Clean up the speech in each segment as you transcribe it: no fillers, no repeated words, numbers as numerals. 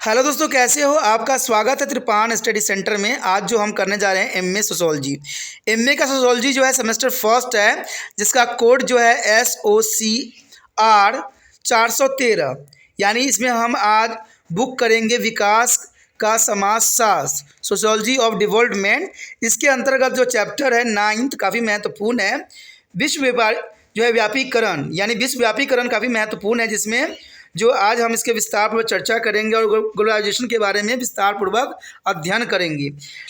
Hello दोस्तों, कैसे हो? आपका स्वागत है त्रिपान स्टडी सेंटर में। आज जो हम करने जा रहे हैं एमए सोशोलॉजी। एमए का सोशोलॉजी जो है सेमेस्टर फर्स्ट है, जिसका कोड जो है SOCR 413। यानी इसमें हम आज बुक करेंगे विकास का समाजशास्त्र, सोशोलॉजी ऑफ डेवलपमेंट। इसके अंतर्गत जो चैप्टर है 9th काफ़ी महत्वपूर्ण है। विश्व व्यापार जो है व्यापीकरण, यानी विश्व व्यापीकरण काफ़ी महत्वपूर्ण है, जिसमें जो आज हम इसके विस्तार पूर्वक चर्चा करेंगे और ग्लोबलाइजेशन के बारे में विस्तार पूर्वक अध्ययन करेंगे।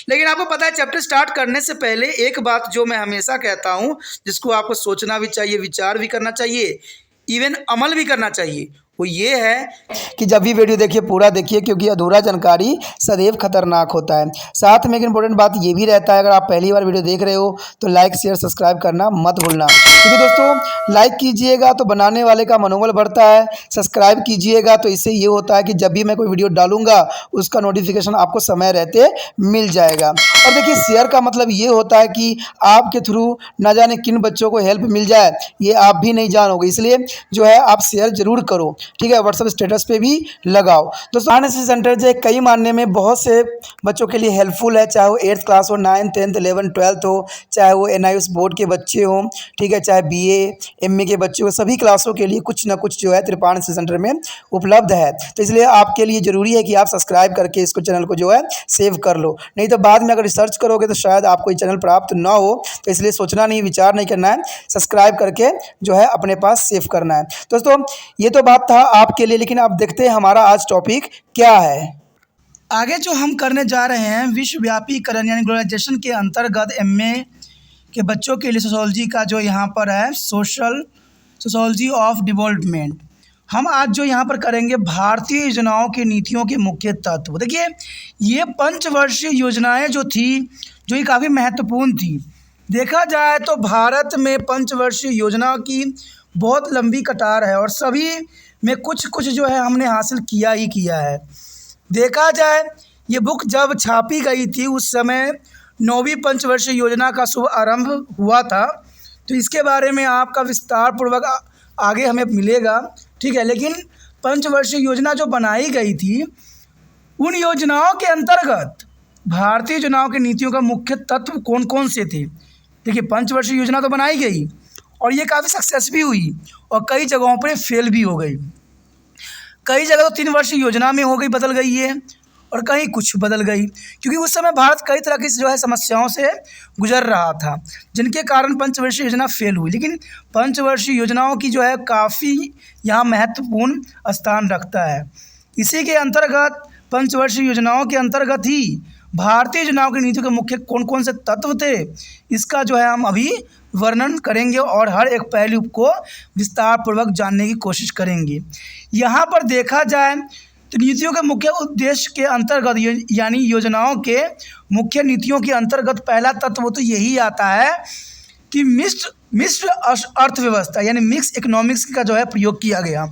लेकिन आपको पता है, चैप्टर स्टार्ट करने से पहले एक बात जो मैं हमेशा कहता हूँ, जिसको आपको सोचना भी चाहिए, विचार भी करना चाहिए, इवन अमल भी करना चाहिए, वो ये है कि जब भी वीडियो देखिए पूरा देखिए, क्योंकि अधूरा जानकारी सदैव खतरनाक होता है। साथ में एक इंपॉर्टेंट बात ये भी रहता है, अगर आप पहली बार वीडियो देख रहे हो तो लाइक शेयर सब्सक्राइब करना मत भूलना, क्योंकि दोस्तों लाइक कीजिएगा तो बनाने वाले का मनोबल बढ़ता है, सब्सक्राइब कीजिएगा तो इससे ये होता है कि जब भी मैं कोई वीडियो डालूंगा उसका नोटिफिकेशन आपको समय रहते मिल जाएगा। और देखिए, शेयर का मतलब ये होता है कि आपके थ्रू न जाने किन बच्चों को हेल्प मिल जाए, ये आप भी नहीं जानोगे, इसलिए जो है आप शेयर जरूर करो, ठीक है। व्हाट्सएप स्टेटस पे भी लगाओ। दोस्तों एनएसएस सेंटर जो है कई मानने में बहुत से बच्चों के लिए हेल्पफुल है, चाहे वो 8th क्लास हो, 9th 10th 11th 12th हो, चाहे वो NIOS बोर्ड के बच्चे हों, ठीक है, चाहे BA MA के बच्चे हो, सभी क्लासों के लिए कुछ ना कुछ जो है त्रिपान एनएसएस सेंटर में उपलब्ध है। तो इसलिए आपके लिए ज़रूरी है कि आप सब्सक्राइब करके इसको चैनल को जो है सेव कर लो, नहीं तो बाद में अगर रिसर्च करोगे तो शायद आपको ये चैनल प्राप्त ना हो। तो इसलिए सोचना नहीं, विचार नहीं करना है, सब्सक्राइब करके जो है अपने पास सेव करना है। दोस्तों ये तो बात था आपके लिए, लेकिन अब देखते हैं हमारा आज टॉपिक क्या है। आगे जो हम करने जा रहे हैं विश्वव्यापीकरण यानी ग्लोबलाइजेशन के अंतर्गत MA के बच्चों के लिए सोशोलॉजी का जो यहाँ पर है सोशोलॉजी ऑफ डेवलपमेंट। हम आज जो यहाँ पर करेंगे भारतीय योजनाओं की नीतियों के मुख्य तत्व। देखिए, ये पंचवर्षीय योजनाएं जो थी, जो ये काफ़ी महत्वपूर्ण थी। देखा जाए तो भारत में पंचवर्षीय योजना की बहुत लंबी कतार है और सभी में कुछ कुछ जो है हमने हासिल किया ही किया है। देखा जाए, ये बुक जब छापी गई थी उस समय 9वीं पंचवर्षीय योजना का शुभ आरंभ हुआ था। तो इसके बारे में आपका विस्तार पूर्वक आगे हमें मिलेगा, ठीक है। लेकिन पंचवर्षीय योजना जो बनाई गई थी, उन योजनाओं के अंतर्गत भारतीय योजनाओं की नीतियों का मुख्य तत्व कौन कौन से थे। देखिए, पंचवर्षीय योजना तो बनाई गई और ये काफ़ी सक्सेस भी हुई और कई जगहों पर फेल भी हो गई। कई जगह तो 3 वर्षीय योजना में हो गई, बदल गई है, और कहीं कुछ बदल गई, क्योंकि उस समय भारत कई तरह की जो है समस्याओं से गुजर रहा था, जिनके कारण पंचवर्षीय योजना फेल हुई। लेकिन पंचवर्षीय योजनाओं की जो है काफ़ी यहाँ महत्वपूर्ण स्थान रखता है। इसी के अंतर्गत पंचवर्षीय योजनाओं के अंतर्गत ही भारतीय योजनाओं की नीतियों के मुख्य कौन कौन से तत्व थे, इसका जो है हम अभी वर्णन करेंगे और हर एक पहलू को विस्तार पूर्वक जानने की कोशिश करेंगे। यहाँ पर देखा जाए तो नीतियों के मुख्य उद्देश्य के अंतर्गत यानी योजनाओं के मुख्य नीतियों के अंतर्गत पहला तत्व तो यही आता है कि मिश्र अर्थव्यवस्था यानी मिक्स इकोनॉमिक्स का जो है प्रयोग किया गया।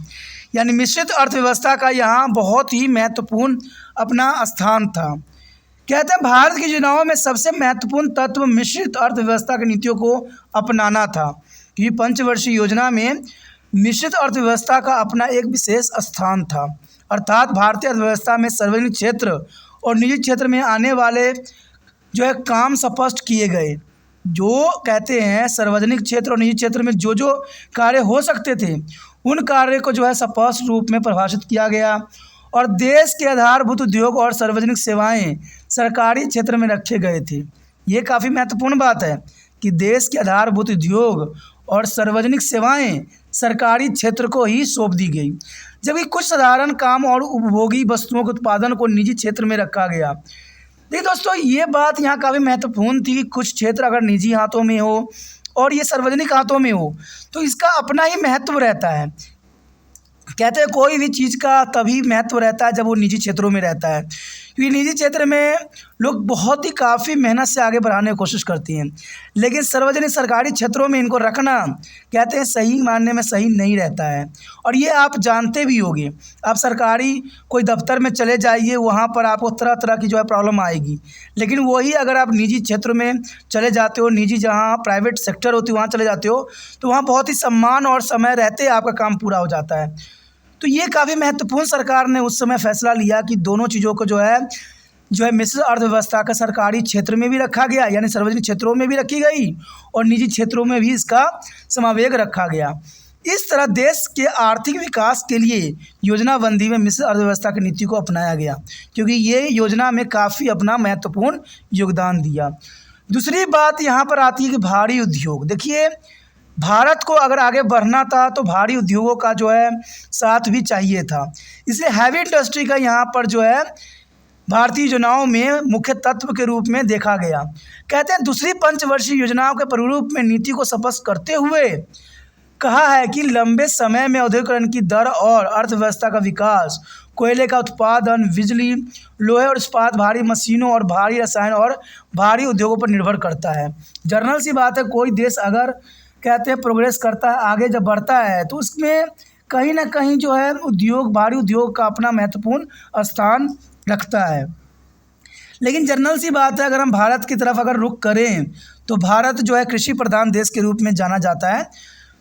यानी मिश्रित अर्थव्यवस्था का यहाँ बहुत ही महत्वपूर्ण अपना स्थान था। कहते हैं भारत की योजनाओं में सबसे महत्वपूर्ण तत्व मिश्रित अर्थव्यवस्था की नीतियों को अपनाना था, क्योंकि पंचवर्षीय योजना में मिश्रित अर्थव्यवस्था का अपना एक विशेष स्थान था। अर्थात भारतीय अर्थव्यवस्था में सार्वजनिक क्षेत्र और निजी क्षेत्र में आने वाले जो है काम स्पष्ट किए गए। जो कहते हैं सार्वजनिक क्षेत्र और निजी क्षेत्र में जो जो कार्य हो सकते थे, उन कार्य को जो है स्पष्ट रूप में परिभाषित किया गया और देश के आधारभूत उद्योग और सार्वजनिक सेवाएं सरकारी क्षेत्र में रखे गए थे। ये काफ़ी महत्वपूर्ण बात है कि देश के आधारभूत उद्योग और सार्वजनिक सेवाएं सरकारी क्षेत्र को ही सौंप दी गई, जबकि कुछ साधारण काम और उपभोगी वस्तुओं के उत्पादन को निजी क्षेत्र में रखा गया। देखिए दोस्तों, ये बात यहाँ काफ़ी महत्वपूर्ण थी कि कुछ क्षेत्र अगर निजी हाथों में हो और ये सार्वजनिक हाथों में हो तो इसका अपना ही महत्व रहता है। कहते हैं कोई भी चीज़ का तभी महत्व रहता है जब वो निजी क्षेत्रों में रहता है, क्योंकि निजी क्षेत्र में लोग बहुत ही काफ़ी मेहनत से आगे बढ़ाने की कोशिश करती हैं, लेकिन सार्वजनिक सरकारी क्षेत्रों में इनको रखना कहते हैं सही मानने में सही नहीं रहता है। और ये आप जानते भी होंगे, आप सरकारी कोई दफ्तर में चले जाइए, वहाँ पर आपको तरह तरह की जो है प्रॉब्लम आएगी, लेकिन वही अगर आप निजी क्षेत्र में चले जाते हो, निजी जहाँ प्राइवेट सेक्टर होती है वहाँ चले जाते हो, तो वहाँ बहुत ही सम्मान और समय रहते आपका काम पूरा हो जाता है। तो ये काफ़ी महत्वपूर्ण सरकार ने उस समय फैसला लिया कि दोनों चीज़ों को जो है मिश्र अर्थव्यवस्था का सरकारी क्षेत्र में भी रखा गया, यानी सार्वजनिक क्षेत्रों में भी रखी गई और निजी क्षेत्रों में भी इसका समावेग रखा गया। इस तरह देश के आर्थिक विकास के लिए योजनाबंदी में मिश्र अर्थव्यवस्था की नीति को अपनाया गया, क्योंकि ये योजना में काफ़ी अपना महत्वपूर्ण योगदान दिया। दूसरी बात यहाँ पर आती है कि भारी उद्योग। देखिए, भारत को अगर आगे बढ़ना था तो भारी उद्योगों का जो है साथ भी चाहिए था, इसलिए हैवी इंडस्ट्री का यहाँ पर जो है भारतीय योजनाओं में मुख्य तत्व के रूप में देखा गया। कहते हैं दूसरी पंचवर्षीय योजनाओं के प्रारूप में नीति को स्पष्ट करते हुए कहा है कि लंबे समय में औद्योगिकरण की दर और अर्थव्यवस्था का विकास कोयले का उत्पादन, बिजली, लोहे और इस्पात, भारी मशीनों और भारी रसायन और भारी उद्योगों पर निर्भर करता है। जनरल सी बात है, कोई देश अगर कहते हैं प्रोग्रेस करता है, आगे जब बढ़ता है, तो उसमें कहीं ना कहीं जो है उद्योग, भारी उद्योग का अपना महत्वपूर्ण स्थान रखता है। लेकिन जनरल सी बात है, अगर हम भारत की तरफ अगर रुख करें तो भारत जो है कृषि प्रधान देश के रूप में जाना जाता है,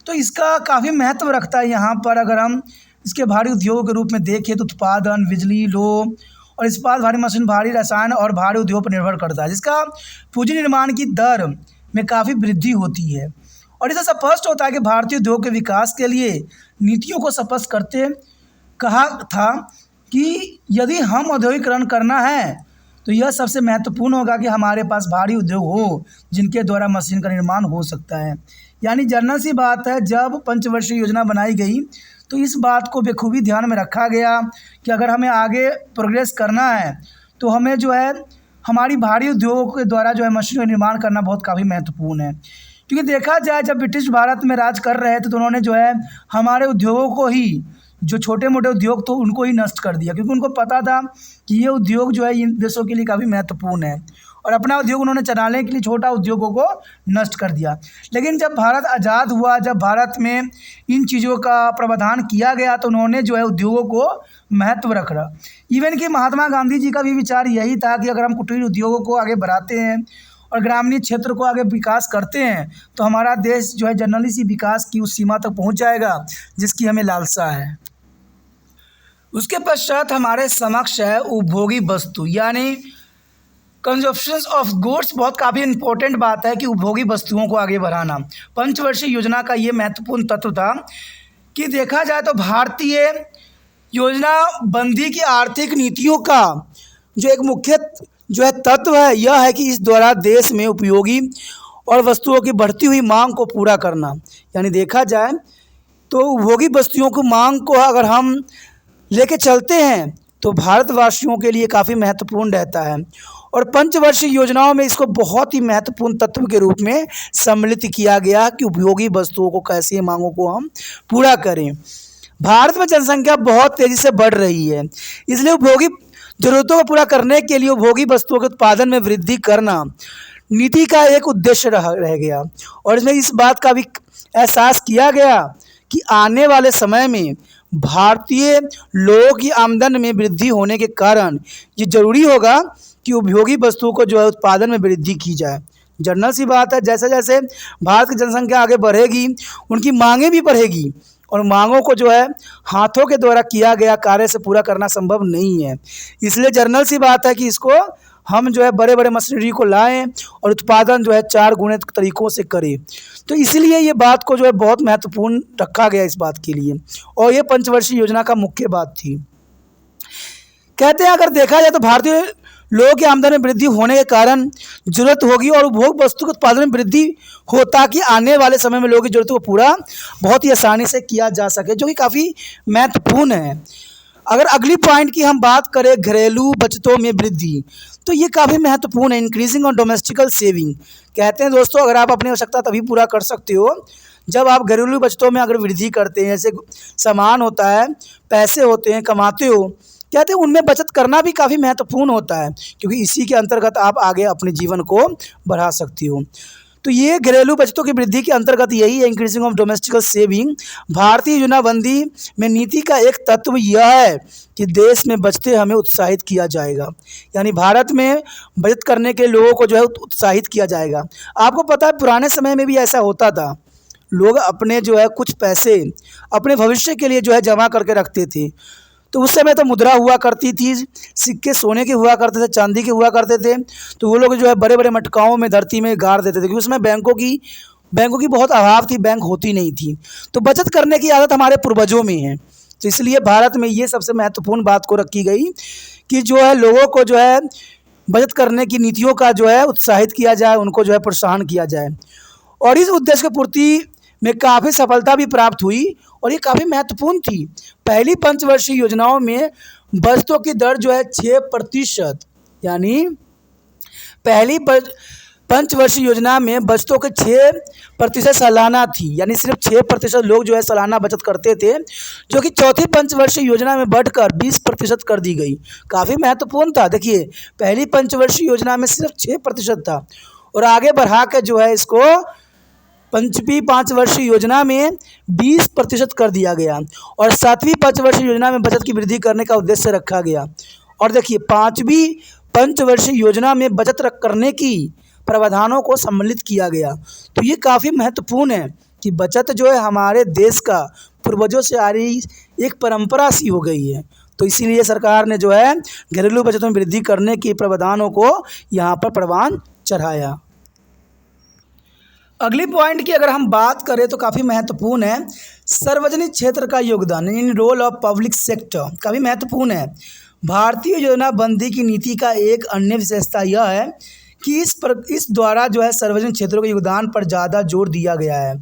तो इसका काफ़ी महत्व रखता है। यहाँ पर अगर हम इसके भारी उद्योग के रूप में देखें तो उत्पादन, बिजली, लोह और इस्पात, भारी मशीन, भारी रसायन और भारी उद्योग पर निर्भर करता है, जिसका पूंजी निर्माण की दर में काफ़ी वृद्धि होती है। और इससे स्पष्ट होता है कि भारतीय उद्योग के विकास के लिए नीतियों को स्पष्ट करते कहा था कि यदि हम औद्योगिकरण करना है तो यह सबसे महत्वपूर्ण होगा कि हमारे पास भारी उद्योग हो जिनके द्वारा मशीन का निर्माण हो सकता है। यानी जनरल सी बात है, जब पंचवर्षीय योजना बनाई गई तो इस बात को बेखूबी ध्यान में रखा गया कि अगर हमें आगे प्रोग्रेस करना है तो हमें जो है हमारी भारी उद्योगों के द्वारा जो है मशीनों का निर्माण करना बहुत काफ़ी महत्वपूर्ण है। क्योंकि देखा जाए, जब ब्रिटिश भारत में राज कर रहे थे तो उन्होंने जो है हमारे उद्योगों को ही, जो छोटे मोटे उद्योग तो उनको ही नष्ट कर दिया, क्योंकि उनको पता था कि ये उद्योग जो है इन देशों के लिए काफ़ी महत्वपूर्ण है, और अपना उद्योग उन्होंने चलाने के लिए छोटा उद्योगों को नष्ट कर दिया। लेकिन जब भारत आज़ाद हुआ, जब भारत में इन चीज़ों का प्रावधान किया गया, तो उन्होंने जो है उद्योगों को महत्व रखा। इवन कि महात्मा गांधी जी का भी विचार यही था कि अगर हम कुटीर उद्योगों को आगे बढ़ाते हैं और ग्रामीण क्षेत्र को आगे विकास करते हैं तो हमारा देश जो है जनरली सी विकास की उस सीमा तक पहुंच जाएगा जिसकी हमें लालसा है। उसके पश्चात हमारे समक्ष है उपभोगी वस्तु, यानी कंजप्शन ऑफ गुड्स। बहुत काफ़ी इंपॉर्टेंट बात है कि उपभोगी वस्तुओं को आगे बढ़ाना पंचवर्षीय योजना का ये महत्वपूर्ण तत्व था। कि देखा जाए तो भारतीय योजनाबंदी की आर्थिक नीतियों का जो एक मुख्य जो है तत्व है, यह है कि इस द्वारा देश में उपयोगी और वस्तुओं की बढ़ती हुई मांग को पूरा करना। यानी देखा जाए तो उपभोगी वस्तुओं की मांग को अगर हम लेके चलते हैं तो भारतवासियों के लिए काफ़ी महत्वपूर्ण रहता है, और पंचवर्षीय योजनाओं में इसको बहुत ही महत्वपूर्ण तत्व के रूप में सम्मिलित किया गया कि उपयोगी वस्तुओं को कैसे मांगों को हम पूरा करें। भारत में जनसंख्या बहुत तेज़ी से बढ़ रही है, इसलिए उपभोगी ज़रूरतों को पूरा करने के लिए उपभोगी वस्तुओं के उत्पादन में वृद्धि करना नीति का एक उद्देश्य रह गया। और इसमें इस बात का भी एहसास किया गया कि आने वाले समय में भारतीय लोगों की आमदन में वृद्धि होने के कारण ये ज़रूरी होगा कि उपभोगी वस्तुओं को जो है उत्पादन में वृद्धि की जाए। जनरल सी बात है, जैसे जैसे भारत की जनसंख्या आगे बढ़ेगी उनकी मांगें भी बढ़ेगी, और मांगों को जो है हाथों के द्वारा किया गया कार्य से पूरा करना संभव नहीं है। इसलिए जनरल सी बात है कि इसको हम जो है बड़े बड़े मशीनरी को लाएं और उत्पादन जो है 4 गुणे तरीक़ों से करें। तो इसलिए ये बात को जो है बहुत महत्वपूर्ण रखा गया इस बात के लिए, और ये पंचवर्षीय योजना का मुख्य बात थी। कहते हैं अगर देखा जाए तो भारतीय लोगों की आमदनी में वृद्धि होने के कारण जरूरत होगी और उपभोग वस्तु के उत्पादन में वृद्धि हो, ताकि आने वाले समय में लोगों की जरूरतों को पूरा बहुत ही आसानी से किया जा सके, जो कि काफ़ी महत्वपूर्ण है। अगर अगली पॉइंट की हम बात करें घरेलू बचतों में वृद्धि, तो ये काफ़ी महत्वपूर्ण है। Increasing on domestic saving. कहते हैं दोस्तों, अगर आप अपनी आवश्यकता तभी पूरा कर सकते हो जब आप घरेलू बचतों में अगर वृद्धि करते हैं। जैसे सामान होता है, पैसे होते हैं, कमाते हो, कहते हैं उनमें बचत करना भी काफ़ी महत्वपूर्ण होता है, क्योंकि इसी के अंतर्गत आप आगे अपने जीवन को बढ़ा सकती हो। तो ये घरेलू बचतों की वृद्धि के अंतर्गत यही है, इंक्रीजिंग ऑफ डोमेस्टिकल सेविंग। भारतीय योजनाबंदी में नीति का एक तत्व यह है कि देश में बचतें हमें उत्साहित किया जाएगा, यानी भारत में बचत करने के लोगों को जो है उत्साहित किया जाएगा। आपको पता है पुराने समय में भी ऐसा होता था, लोग अपने जो है कुछ पैसे अपने भविष्य के लिए जो है जमा करके रखते थे। तो उस समय तो मुद्रा हुआ करती थी, सिक्के सोने के हुआ करते थे, चांदी के हुआ करते थे। तो वो लोग जो है बड़े बड़े मटकाओं में धरती में गाड़ देते थे, क्योंकि उसमें बैंकों की बहुत अभाव थी, बैंक होती नहीं थी। तो बचत करने की आदत हमारे पूर्वजों में है। तो इसलिए भारत में ये सबसे महत्वपूर्ण बात को रखी गई कि जो है लोगों को जो है बचत करने की नीतियों का जो है उत्साहित किया जाए, उनको जो है प्रोत्साहन किया जाए। और इस उद्देश्य की पूर्ति में काफ़ी सफलता भी प्राप्त हुई और ये काफ़ी महत्वपूर्ण थी। पहली पंचवर्षीय योजनाओं में बचतों की दर जो है 6%, यानी पहली पंचवर्षीय योजना में बचतों के 6% सालाना थी, यानी सिर्फ 6% लोग जो है सालाना बचत करते थे, जो कि चौथी पंचवर्षीय योजना में बढ़कर 20% कर दी गई। काफ़ी महत्वपूर्ण था। देखिए, पहली पंचवर्षीय योजना में सिर्फ 6% था और आगे बढ़ा के जो है इसको पंचवीं पाँचवर्षीय योजना में 20% कर दिया गया और सातवीं पाँचवर्षीय योजना में बचत की वृद्धि करने का उद्देश्य रखा गया। और देखिए, पाँचवीं पंचवर्षीय योजना में बचत करने की प्रावधानों को सम्मिलित किया गया। तो ये काफ़ी महत्वपूर्ण है कि बचत जो है हमारे देश का पूर्वजों से आ रही एक परंपरा सी हो गई है। तो इसीलिए सरकार ने जो है घरेलू बचत में वृद्धि करने के प्रावधानों को यहाँ पर परवान चढ़ाया। अगली पॉइंट की अगर हम बात करें तो काफ़ी महत्वपूर्ण है, सार्वजनिक क्षेत्र का योगदान इन रोल ऑफ पब्लिक सेक्टर काफ़ी महत्वपूर्ण है। भारतीय योजनाबंदी की नीति का एक अन्य विशेषता यह है कि इस द्वारा जो है सार्वजनिक क्षेत्रों के योगदान पर ज़्यादा जोर दिया गया है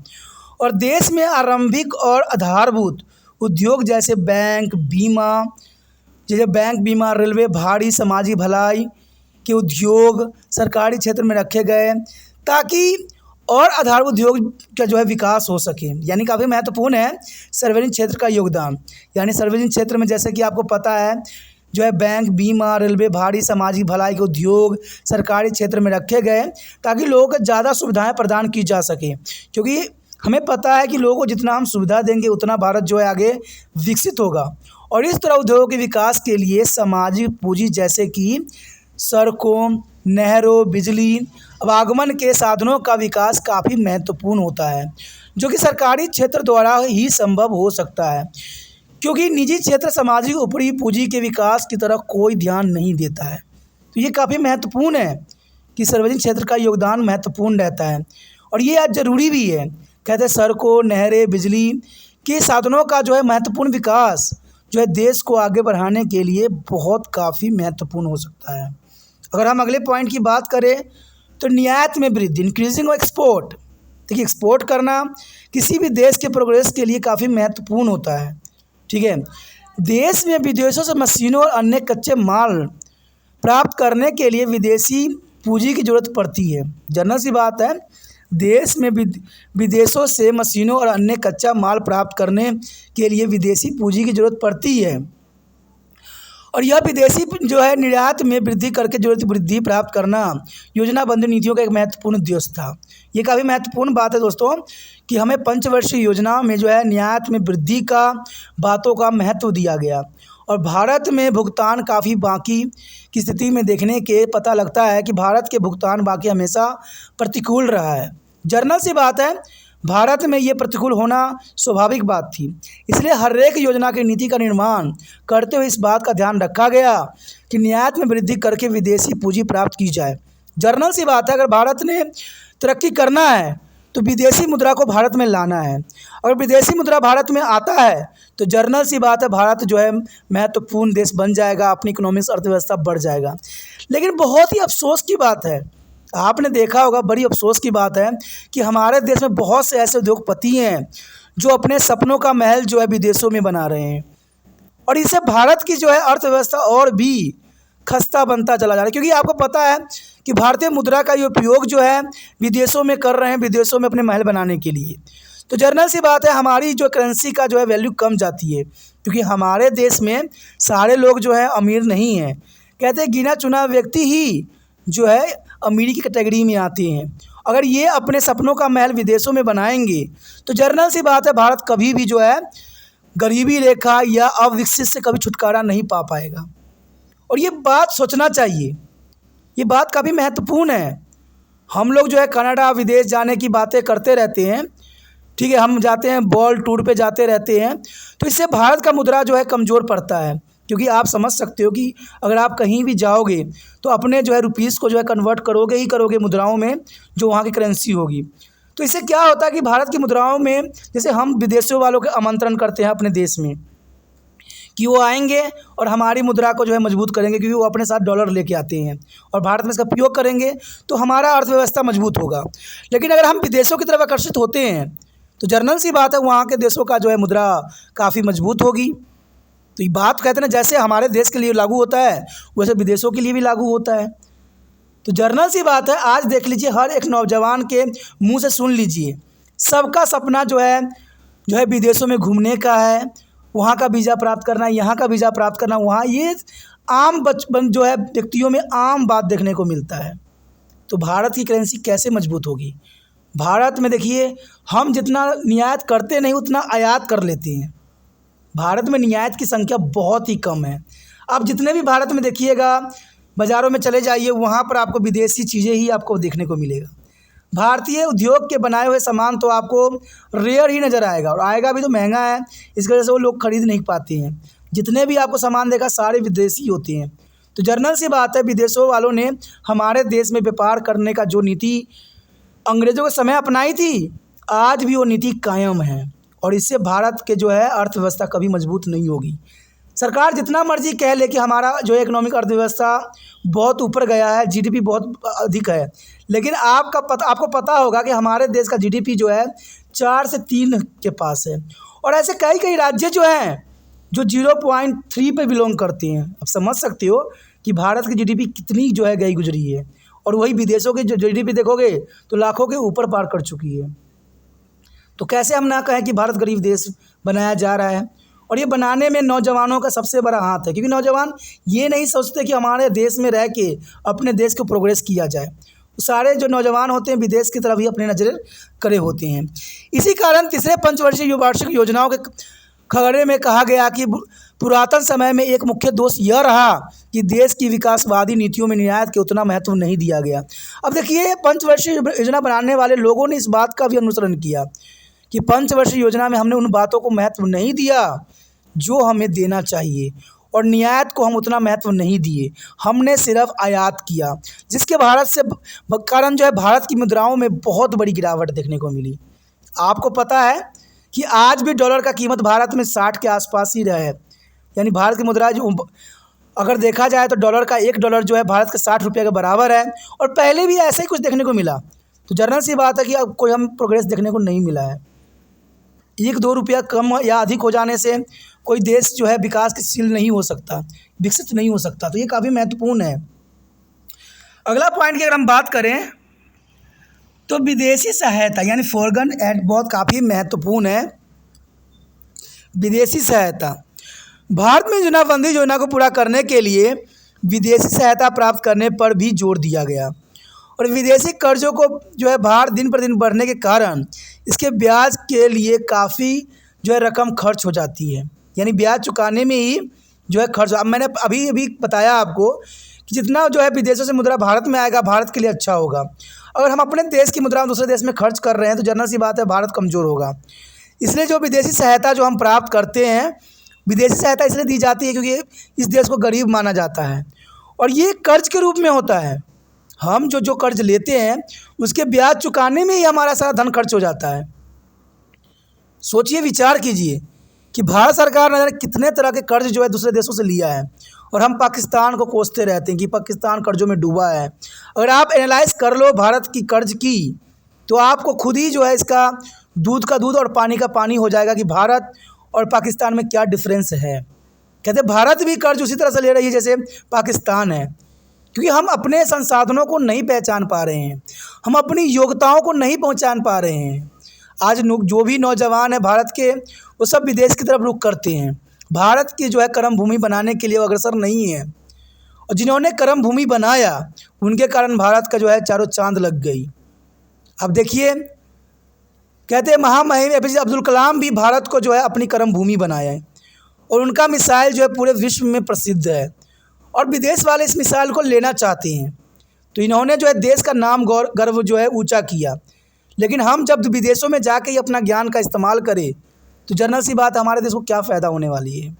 और देश में आरंभिक और आधारभूत उद्योग जैसे बैंक बीमा, रेलवे, भारी सामाजिक भलाई के उद्योग सरकारी क्षेत्र में रखे गए ताकि और आधारभूत उद्योग का जो है विकास हो सके। यानी काफ़ी महत्वपूर्ण है सार्वजनिक क्षेत्र का योगदान। यानी सार्वजनिक क्षेत्र में जैसे कि आपको पता है जो है बैंक, बीमा, रेलवे, भारी सामाजिक भलाई के उद्योग सरकारी क्षेत्र में रखे गए ताकि लोगों को ज़्यादा सुविधाएं प्रदान की जा सके, क्योंकि हमें पता है कि लोगों को जितना हम सुविधा देंगे उतना भारत जो है आगे विकसित होगा। और इस तरह उद्योगों के विकास के लिए सामाजिक पूंजी जैसे कि सड़कों, नहरों, बिजली, आवागमन के साधनों का विकास काफ़ी महत्वपूर्ण होता है, जो कि सरकारी क्षेत्र द्वारा ही संभव हो सकता है, क्योंकि निजी क्षेत्र सामाजिक ऊपरी पूंजी के विकास की तरफ कोई ध्यान नहीं देता है। तो ये काफ़ी महत्वपूर्ण है कि सार्वजनिक क्षेत्र का योगदान महत्वपूर्ण रहता है और ये आज ज़रूरी भी है। कहते हैं सड़कों, नहरें, बिजली के साधनों का जो है महत्वपूर्ण विकास जो है देश को आगे बढ़ाने के लिए बहुत काफ़ी महत्वपूर्ण हो सकता है। अगर हम अगले पॉइंट की बात करें तो निर्यात में वृद्धि, इंक्रीजिंग एक्सपोर्ट। देखिए, एक्सपोर्ट करना किसी भी देश के प्रोग्रेस के लिए काफ़ी महत्वपूर्ण होता है। ठीक है, देश में विदेशों से मशीनों और अन्य कच्चे माल प्राप्त करने के लिए विदेशी पूंजी की ज़रूरत पड़ती है। जनरल सी बात है, देश में विदेशों से मशीनों और अन्य कच्चा माल प्राप्त करने के लिए विदेशी पूंजी की ज़रूरत पड़ती है और यह विदेशी जो है निर्यात में वृद्धि करके जरूरत वृद्धि प्राप्त करना योजनाबद्ध नीतियों का एक महत्वपूर्ण उद्देश्य था। ये काफ़ी महत्वपूर्ण बात है दोस्तों कि हमें पंचवर्षीय योजना में जो है निर्यात में वृद्धि का बातों का महत्व दिया गया और भारत में भुगतान काफ़ी बाकी की स्थिति में देखने के पता लगता है कि भारत के भुगतान बाकी हमेशा प्रतिकूल रहा है। जनरल सी बात है, भारत में ये प्रतिकूल होना स्वाभाविक बात थी, इसलिए हर एक योजना की नीति का निर्माण करते हुए इस बात का ध्यान रखा गया कि निर्यात में वृद्धि करके विदेशी पूंजी प्राप्त की जाए। जनरल सी बात है, अगर भारत ने तरक्की करना है तो विदेशी मुद्रा को भारत में लाना है। अगर विदेशी मुद्रा भारत में आता है तो जनरल सी बात है भारत जो है महत्वपूर्ण देश बन जाएगा, अपनी इकोनॉमिक्स अर्थव्यवस्था बढ़ जाएगा। लेकिन बहुत ही अफसोस की बात है, आपने देखा होगा, बड़ी अफसोस की बात है कि हमारे देश में बहुत से ऐसे उद्योगपति हैं जो अपने सपनों का महल जो है विदेशों में बना रहे हैं और इससे भारत की जो है अर्थव्यवस्था और भी खस्ता बनता चला जा रहा है, क्योंकि आपको पता है कि भारतीय मुद्रा का ये उपयोग जो है विदेशों में कर रहे हैं, विदेशों में अपने महल बनाने के लिए। तो जनरल सी बात है, हमारी जो करेंसी का जो है वैल्यू कम जाती है, क्योंकि हमारे देश में सारे लोग जो है अमीर नहीं हैं। कहते हैं गिना चुना व्यक्ति ही जो है अमीरी की कैटेगरी में आते हैं। अगर ये अपने सपनों का महल विदेशों में बनाएंगे तो जनरल सी बात है भारत कभी भी जो है गरीबी रेखा या अविकसित से कभी छुटकारा नहीं पा पाएगा। और ये बात सोचना चाहिए, ये बात काफ़ी महत्वपूर्ण है। हम लोग जो है कनाडा विदेश जाने की बातें करते रहते हैं, ठीक है, हम जाते हैं वर्ल्ड टूर पे जाते रहते हैं, तो इससे भारत का मुद्रा जो है कमज़ोर पड़ता है। क्योंकि आप समझ सकते हो कि अगर आप कहीं भी जाओगे तो अपने जो है रुपीज़ को जो है कन्वर्ट करोगे ही करोगे मुद्राओं में, जो वहाँ की करेंसी होगी। तो इससे क्या होता है कि भारत की मुद्राओं में, जैसे हम विदेशियों वालों के आमंत्रण करते हैं अपने देश में कि वो आएंगे और हमारी मुद्रा को जो है मजबूत करेंगे, क्योंकि वो अपने साथ डॉलर लेके आते हैं और भारत में इसका उपयोग करेंगे, तो हमारा अर्थव्यवस्था मजबूत होगा। लेकिन अगर हम विदेशों की तरफ आकर्षित होते हैं तो जनरल सी बात है, वहाँ के देशों का जो है मुद्रा काफ़ी मजबूत होगी। तो ये बात कहते हैं ना, जैसे हमारे देश के लिए लागू होता है वैसे विदेशों के लिए भी लागू होता है। तो जनरल सी बात है, आज देख लीजिए, हर एक नौजवान के मुंह से सुन लीजिए, सबका सपना जो है विदेशों में घूमने का है, वहाँ का वीज़ा प्राप्त करना, यहाँ का वीज़ा प्राप्त करना, वहाँ ये आम बचपन जो है व्यक्तियों में आम बात देखने को मिलता है। तो भारत की करेंसी कैसे मजबूत होगी? भारत में देखिए, हम जितना निर्यात करते नहीं उतना आयात कर लेते हैं। भारत में निर्यात की संख्या बहुत ही कम है। आप जितने भी भारत में देखिएगा, बाज़ारों में चले जाइए, वहाँ पर आपको विदेशी चीज़ें ही आपको देखने को मिलेगा। भारतीय उद्योग के बनाए हुए सामान तो आपको रेयर ही नज़र आएगा, और आएगा भी तो महंगा है, इसकी वजह से वो लोग खरीद नहीं पाते हैं। जितने भी आपको सामान देखा सारे विदेशी होते हैं। तो जनरल सी बात है, विदेशों वालों ने हमारे देश में व्यापार करने का जो नीति अंग्रेज़ों के समय अपनाई थी, आज भी वो नीति कायम है, और इससे भारत के जो है अर्थव्यवस्था कभी मजबूत नहीं होगी। सरकार जितना मर्जी कह ले कि हमारा जो है इकोनॉमिक अर्थव्यवस्था बहुत ऊपर गया है, जीडीपी बहुत अधिक है, लेकिन आपको पता होगा कि हमारे देश का जीडीपी जो है 4 से 3 के पास है, और ऐसे कई कई राज्य जो हैं जो 0.3 पे बिलोंग करते हैं। आप समझ सकते हो कि भारत की जीडीपी कितनी जो है गई गुजरी है, और वही विदेशों की जो जीडीपी देखोगे तो लाखों के ऊपर पार कर चुकी है। तो कैसे हम ना कहें कि भारत गरीब देश बनाया जा रहा है, और ये बनाने में नौजवानों का सबसे बड़ा हाथ है, क्योंकि नौजवान ये नहीं सोचते कि हमारे देश में रह के अपने देश को प्रोग्रेस किया जाए। सारे जो नौजवान होते हैं विदेश की तरफ ही अपने नज़रें करे होते हैं। इसी कारण तीसरे पंचवर्षीय वार्षिक योजनाओं के खगड़े में कहा गया कि पुरातन समय में एक मुख्य दोष यह रहा कि देश की विकासवादी नीतियों में निर्यात के उतना महत्व नहीं दिया गया। अब देखिए, पंचवर्षीय योजना बनाने वाले लोगों ने इस बात का भी अनुसरण किया कि पंचवर्षीय योजना में हमने उन बातों को महत्व नहीं दिया जो हमें देना चाहिए, और निर्यात को हम उतना महत्व नहीं दिए, हमने सिर्फ आयात किया, जिसके कारण जो है भारत की मुद्राओं में बहुत बड़ी गिरावट देखने को मिली। आपको पता है कि आज भी डॉलर का कीमत भारत में 60 के आसपास ही रहा है, यानी भारत की मुद्रा जो अगर देखा जाए तो डॉलर का $1 जो है भारत के 60 रुपये के बराबर है, और पहले भी ऐसा ही कुछ देखने को मिला। तो जनरल सी बात है कि अब कोई हम प्रोग्रेस देखने को नहीं मिला है। 1-2 रुपया कम या अधिक हो जाने से कोई देश जो है विकासशील नहीं हो सकता, विकसित नहीं हो सकता। तो ये काफ़ी महत्वपूर्ण है। अगला पॉइंट की अगर हम बात करें तो विदेशी सहायता यानी फॉरेन एड बहुत काफ़ी महत्वपूर्ण है। विदेशी सहायता, भारत में जनाबंदी योजना को पूरा करने के लिए विदेशी सहायता प्राप्त करने पर भी जोर दिया गया, और विदेशी कर्जों को जो है भार दिन पर दिन बढ़ने के कारण इसके ब्याज के लिए काफ़ी जो है रकम खर्च हो जाती है, यानी ब्याज चुकाने में ही जो है खर्च। अब मैंने अभी बताया आपको कि जितना जो है विदेशों से मुद्रा भारत में आएगा भारत के लिए अच्छा होगा। अगर हम अपने देश की मुद्रा दूसरे देश में खर्च कर रहे हैं तो जनरल सी बात है भारत कमज़ोर होगा। इसलिए जो विदेशी सहायता जो हम प्राप्त करते हैं, विदेशी सहायता इसलिए दी जाती है क्योंकि इस देश को गरीब माना जाता है, और ये कर्ज के रूप में होता है। हम जो कर्ज लेते हैं उसके ब्याज चुकाने में ही हमारा सारा धन खर्च हो जाता है। सोचिए, विचार कीजिए कि भारत सरकार ने कितने तरह के कर्ज जो है दूसरे देशों से लिया है, और हम पाकिस्तान को कोसते रहते हैं कि पाकिस्तान कर्जों में डूबा है। अगर आप एनालाइज कर लो भारत की कर्ज की, तो आपको खुद ही जो है इसका दूध का दूध और पानी का पानी हो जाएगा कि भारत और पाकिस्तान में क्या डिफरेंस है। कहते भारत भी कर्ज उसी तरह से ले रही है जैसे पाकिस्तान है, क्योंकि हम अपने संसाधनों को नहीं पहचान पा रहे हैं, हम अपनी योग्यताओं को नहीं पहचान पा रहे हैं। आज जो भी नौजवान है भारत के, वो सब विदेश की तरफ रुख करते हैं, भारत की जो है कर्म भूमि बनाने के लिए अग्रसर नहीं है, और जिन्होंने कर्म भूमि बनाया उनके कारण भारत का जो है चारों चांद लग गई। अब देखिए, कहते हैं महामहिम APJ अब्दुल कलाम भी भारत को जो है अपनी कर्म भूमि बनाया है, और उनका मिसाइल जो है पूरे विश्व में प्रसिद्ध है, और विदेश वाले इस मिसाइल को लेना चाहते हैं। तो इन्होंने जो है देश का नाम गर्व जो है ऊंचा किया, लेकिन हम जब विदेशों में जाके ही अपना ज्ञान का इस्तेमाल करें तो जनरल सी बात, हमारे देश को क्या फ़ायदा होने वाली है।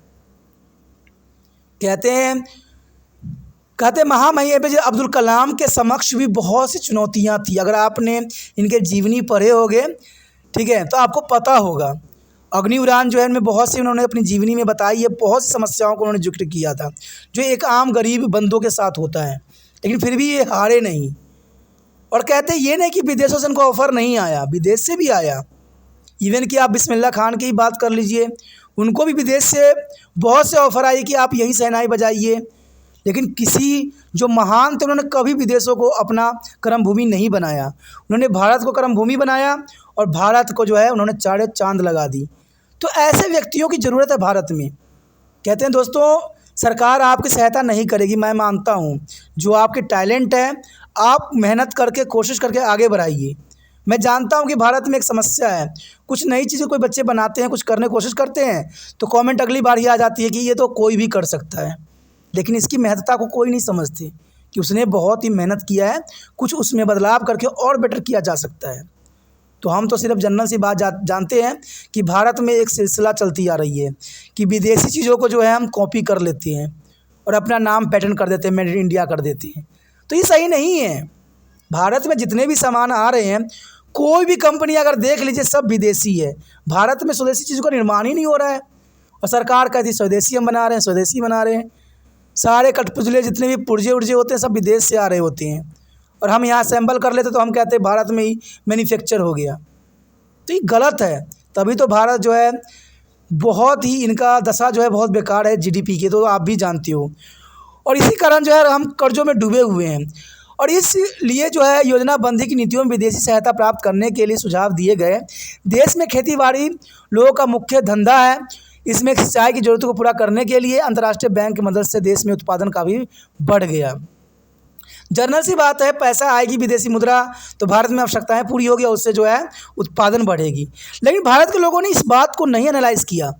कहते महामहिम एपीजे अब्दुल कलाम के समक्ष भी बहुत सी चुनौतियां थी। अगर आपने इनके जीवनी पढ़े होंगे, ठीक है, तो आपको पता होगा। अग्नि उड़ान जो है इनमें बहुत सी उन्होंने अपनी जीवनी में बताई है, बहुत सी समस्याओं को उन्होंने जिक्र किया था जो एक आम गरीब बंदों के साथ होता है, लेकिन फिर भी ये हारे नहीं। और कहते ये नहीं कि विदेशों से इनको ऑफ़र नहीं आया, विदेश से भी आया। इवन कि आप बिस्मिल्लाह खान की ही बात कर लीजिए, उनको भी विदेश से बहुत से ऑफ़र आए कि आप यहीं शहनाई बजाइए, लेकिन किसी जो महान थे उन्होंने कभी विदेशों को अपना कर्मभूमि नहीं बनाया। उन्होंने भारत को कर्मभूमि बनाया और भारत को जो है उन्होंने चारे चांद लगा दी। तो ऐसे व्यक्तियों की ज़रूरत है भारत में। कहते हैं दोस्तों, सरकार आपकी सहायता नहीं करेगी, मैं मानता हूँ। जो आपके टैलेंट है आप मेहनत करके कोशिश करके आगे बढ़ाइए। मैं जानता हूँ कि भारत में एक समस्या है, कुछ नई चीज़ें कोई बच्चे बनाते हैं, कुछ करने की कोशिश करते हैं तो कमेंट अगली बार ही आ जाती है कि ये तो कोई भी कर सकता है, लेकिन इसकी महत्ता को कोई नहीं समझते कि उसने बहुत ही मेहनत किया है, कुछ उसमें बदलाव करके और बेटर किया जा सकता है। तो हम तो सिर्फ जनरल सी बात जानते हैं कि भारत में एक सिलसिला चलती आ रही है कि विदेशी चीज़ों को जो है हम कॉपी कर लेते हैं और अपना नाम पैटर्न कर देते हैं, मेड इन इंडिया कर देते हैं। तो ये सही नहीं है। भारत में जितने भी सामान आ रहे हैं, कोई भी कंपनी अगर देख लीजिए सब विदेशी है। भारत में स्वदेशी चीज़ों का निर्माण ही नहीं हो रहा है और सरकार कहती है स्वदेशी हम बना रहे हैं, स्वदेशी बना रहे हैं। सारे कठपुतले जितने भी पुर्जे उर्जे होते हैं सब विदेश से आ रहे होते हैं और हम यहाँ असेंबल कर लेते तो हम कहते हैं भारत में ही मैन्युफैक्चर हो गया। तो ये गलत है। तभी तो भारत जो है बहुत ही, इनका दशा जो है बहुत बेकार है जीडीपी की, तो आप भी जानते हो। और इसी कारण जो है हम कर्जों में डूबे हुए हैं और इसलिए जो है योजनाबंदी की नीतियों में विदेशी सहायता प्राप्त करने के लिए सुझाव दिए गए। देश में खेतीबाड़ी लोगों का मुख्य धंधा है, इसमें सिंचाई की ज़रूरतों को पूरा करने के लिए अंतर्राष्ट्रीय बैंक की मदद से देश में उत्पादन काफ़ी बढ़ गया। जनरल सी बात है, पैसा आएगी विदेशी मुद्रा तो भारत में आवश्यकताएं पूरी होगी और उससे जो है उत्पादन बढ़ेगी। लेकिन भारत के लोगों ने इस बात को नहीं एनालाइज़ किया